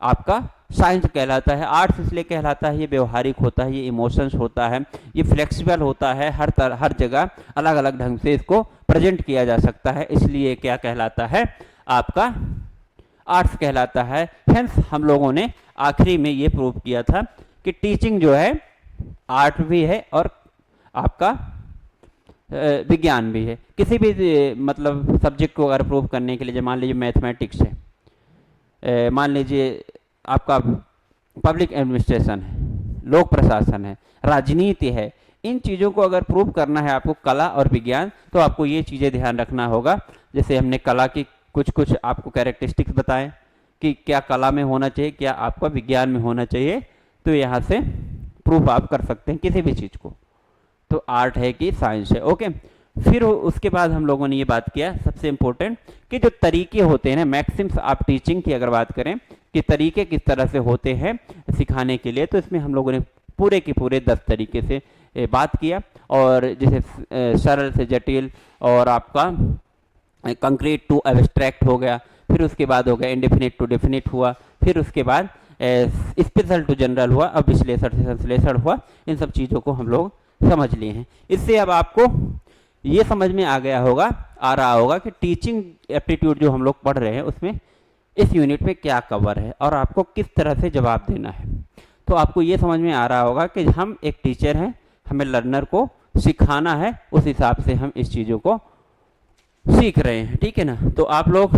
आपका साइंस कहलाता है। आर्ट्स इसलिए कहलाता है, ये व्यवहारिक होता है, ये इमोशंस होता है, ये फ्लेक्सिबल होता है, हर जगह अलग अलग ढंग से इसको प्रेजेंट किया जा सकता है, इसलिए क्या कहलाता है, आपका आर्ट्स कहलाता है। हेंस हम लोगों ने आखिरी में ये प्रूव किया था कि टीचिंग जो है आर्ट भी है और आपका विज्ञान भी है। किसी भी मतलब सब्जेक्ट को अगर प्रूव करने के लिए, मान लीजिए मैथमेटिक्स है, मान लीजिए आपका पब्लिक एडमिनिस्ट्रेशन है, लोक प्रशासन है, राजनीति है, इन चीज़ों को अगर प्रूव करना है आपको, कला और विज्ञान, तो आपको ये चीज़ें ध्यान रखना होगा। जैसे हमने कला की कुछ आपको कैरेक्टरिस्टिक्स बताएं कि क्या कला में होना चाहिए, क्या आपका विज्ञान में होना चाहिए, तो यहाँ से प्रूफ आप कर सकते हैं किसी भी चीज़ को, तो आर्ट है कि साइंस है। ओके, फिर उसके बाद हम लोगों ने ये बात किया, सबसे इंपॉर्टेंट, कि जो तरीके होते हैं ना, मैक्सिम्स ऑफ टीचिंग की अगर बात करें कि तरीके किस तरह से होते हैं सिखाने के लिए, तो इसमें हम लोगों ने पूरे के पूरे 10 तरीके से बात किया। और जैसे सरल से जटिल, और आपका कंक्रीट टू एब्स्ट्रैक्ट हो गया, फिर उसके बाद हो गया इंडेफिनिट टू डेफिनिट हुआ, फिर उसके बाद स्पेशल टू जनरल हुआ, अब विश्लेषण से संश्लेषण हुआ। इन सब चीज़ों को हम लोग समझ लिए हैं। इससे अब आपको ये समझ में आ रहा होगा कि टीचिंग एप्टीट्यूड जो हम लोग पढ़ रहे हैं उसमें इस यूनिट में क्या कवर है और आपको किस तरह से जवाब देना है। तो आपको ये समझ में आ रहा होगा कि हम एक टीचर हैं, हमें लर्नर को सिखाना है, उस हिसाब से हम इस चीज़ों को सीख रहे हैं, ठीक है ना। तो आप लोग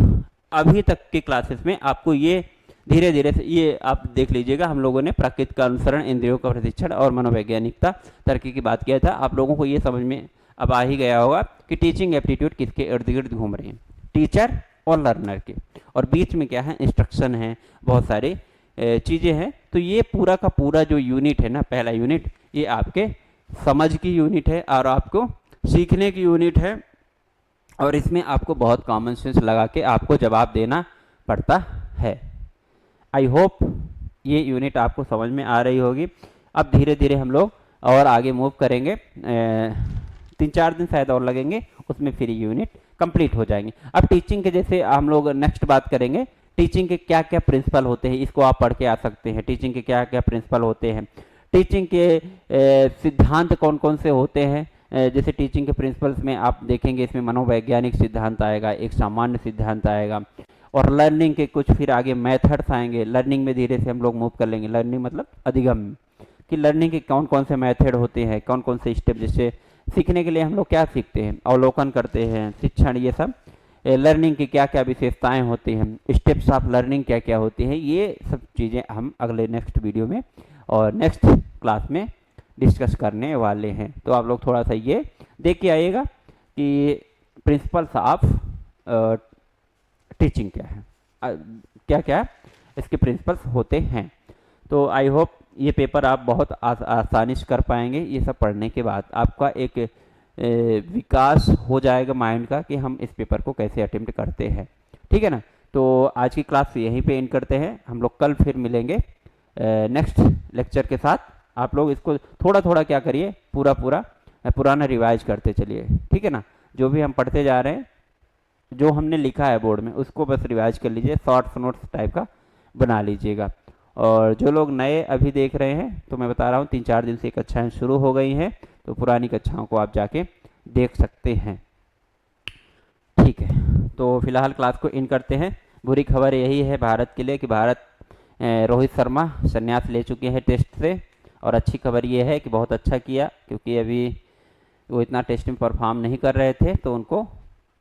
अभी तक की क्लासेस में आपको ये धीरे धीरे से ये आप देख लीजिएगा, हम लोगों ने प्रकृति का अनुसरण, इंद्रियों का प्रशिक्षण और मनोवैज्ञानिकता तरक्की की बात किया था। आप लोगों को ये समझ में अब आ ही गया होगा कि टीचिंग एप्टीट्यूड किसके इर्द गिर्द घूम रहे हैं, टीचर और लर्नर के, और बीच में क्या है, इंस्ट्रक्शन है, बहुत सारी चीज़ें हैं। तो ये पूरा का पूरा जो यूनिट है ना, पहला यूनिट, ये आपके समझ की यूनिट है और आपको सीखने की यूनिट है, और इसमें आपको बहुत कॉमन सेंस लगा के आपको जवाब देना पड़ता है। आई होप ये यूनिट आपको समझ में आ रही होगी। अब धीरे धीरे हम लोग और आगे मूव करेंगे, 3-4 दिन शायद और लगेंगे, उसमें फिर यूनिट कंप्लीट हो जाएंगे। अब टीचिंग के जैसे हम लोग नेक्स्ट बात करेंगे, टीचिंग के क्या क्या प्रिंसिपल होते हैं, इसको आप पढ़ के आ सकते हैं। टीचिंग के क्या क्या प्रिंसिपल होते हैं, टीचिंग के सिद्धांत कौन कौन से होते हैं। जैसे टीचिंग के प्रिंसिपल्स में आप देखेंगे, इसमें मनोवैज्ञानिक सिद्धांत आएगा, एक सामान्य सिद्धांत आएगा, और लर्निंग के कुछ फिर आगे मेथड्स आएंगे। लर्निंग में धीरे से हम लोग मूव कर लेंगे, लर्निंग मतलब अधिगम, कि लर्निंग के कौन कौन से मेथड होते हैं, कौन कौन से स्टेप, जैसे सीखने के लिए हम लोग क्या सीखते हैं, अवलोकन करते हैं, शिक्षण, ये सब लर्निंग की क्या क्या विशेषताएं होती हैं, स्टेप्स ऑफ लर्निंग क्या क्या होती हैं, ये सब चीज़ें हम अगले नेक्स्ट वीडियो में और नेक्स्ट क्लास में डिस्कस करने वाले हैं। तो आप लोग थोड़ा सा ये देख के आइएगा कि प्रिंसिपल्स ऑफ टीचिंग क्या है, क्या क्या इसके प्रिंसिपल्स होते हैं। तो आई होप ये पेपर आप बहुत आसानी से कर पाएंगे। ये सब पढ़ने के बाद आपका एक विकास हो जाएगा माइंड का कि हम इस पेपर को कैसे अटेम्प्ट करते हैं, ठीक है ना। तो आज की क्लास यहीं पे एंड करते हैं, हम लोग कल फिर मिलेंगे नेक्स्ट लेक्चर के साथ। आप लोग इसको थोड़ा थोड़ा क्या करिए, पुराना रिवाइज करते चलिए, ठीक है ना। जो भी हम पढ़ते जा रहे हैं, जो हमने लिखा है बोर्ड में, उसको बस रिवाइज कर लीजिए, शॉर्ट्स नोट्स टाइप का बना लीजिएगा। और जो लोग नए अभी देख रहे हैं, तो मैं बता रहा हूँ 3-4 दिन से कक्षाएं शुरू हो गई हैं, तो पुरानी कक्षाओं को आप जाके देख सकते हैं, ठीक है। तो तो फिलहाल क्लास को इन करते हैं। बुरी खबर यही है भारत के लिए कि भारत रोहित शर्मा संन्यास ले चुके हैं टेस्ट से, और अच्छी खबर ये है कि बहुत अच्छा किया, क्योंकि अभी वो इतना टेस्ट में परफॉर्म नहीं कर रहे थे तो उनको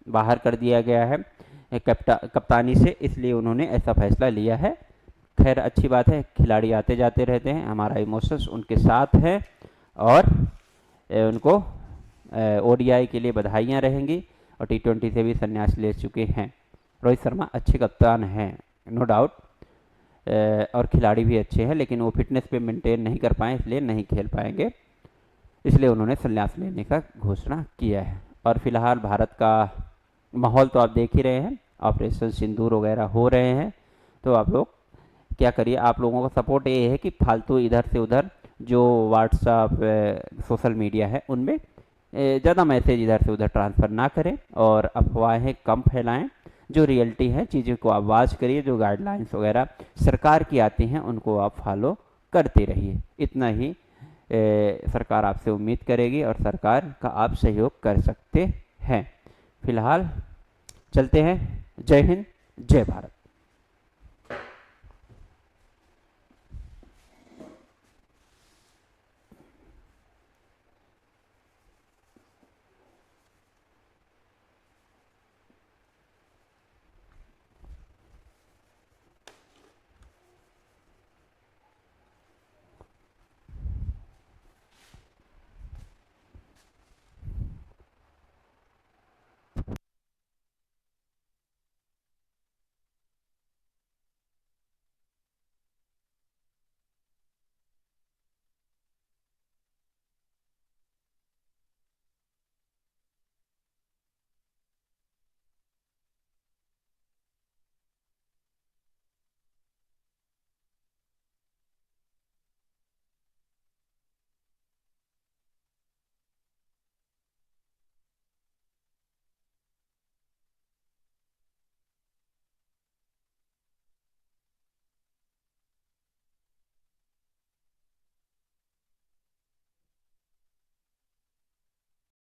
बाहर कर दिया गया है कप्तानी से, इसलिए उन्होंने ऐसा फैसला लिया है। खैर अच्छी बात है, खिलाड़ी आते जाते रहते हैं, हमारा इमोशंस उनके साथ है, और उनको ओडीआई के लिए बधाइयाँ रहेंगी, और टी20 से भी संन्यास ले चुके हैं। रोहित शर्मा अच्छे कप्तान हैं, नो डाउट, और खिलाड़ी भी अच्छे हैं, लेकिन वो फिटनेस पे मेंटेन नहीं कर पाए, इसलिए नहीं खेल पाएंगे, इसलिए उन्होंने संन्यास लेने का घोषणा किया है। और फिलहाल भारत का माहौल तो आप देख ही रहे हैं, ऑपरेशन सिंदूर वगैरह हो रहे हैं, तो आप लोग क्या करिए, आप लोगों का सपोर्ट ये है कि फालतू इधर से उधर जो व्हाट्सअप सोशल मीडिया है उनमें ज़्यादा मैसेज इधर से उधर ट्रांसफ़र ना करें, और अफवाहें कम फैलाएं। जो रियलिटी है चीज़ों को आप वॉच करिए, जो गाइडलाइंस वगैरह सरकार की आती हैं उनको आप फॉलो करते रहिए। इतना ही सरकार आपसे उम्मीद करेगी, और सरकार का आप सहयोग कर सकते हैं। फिलहाल चलते हैं। जय हिंद, जय भारत।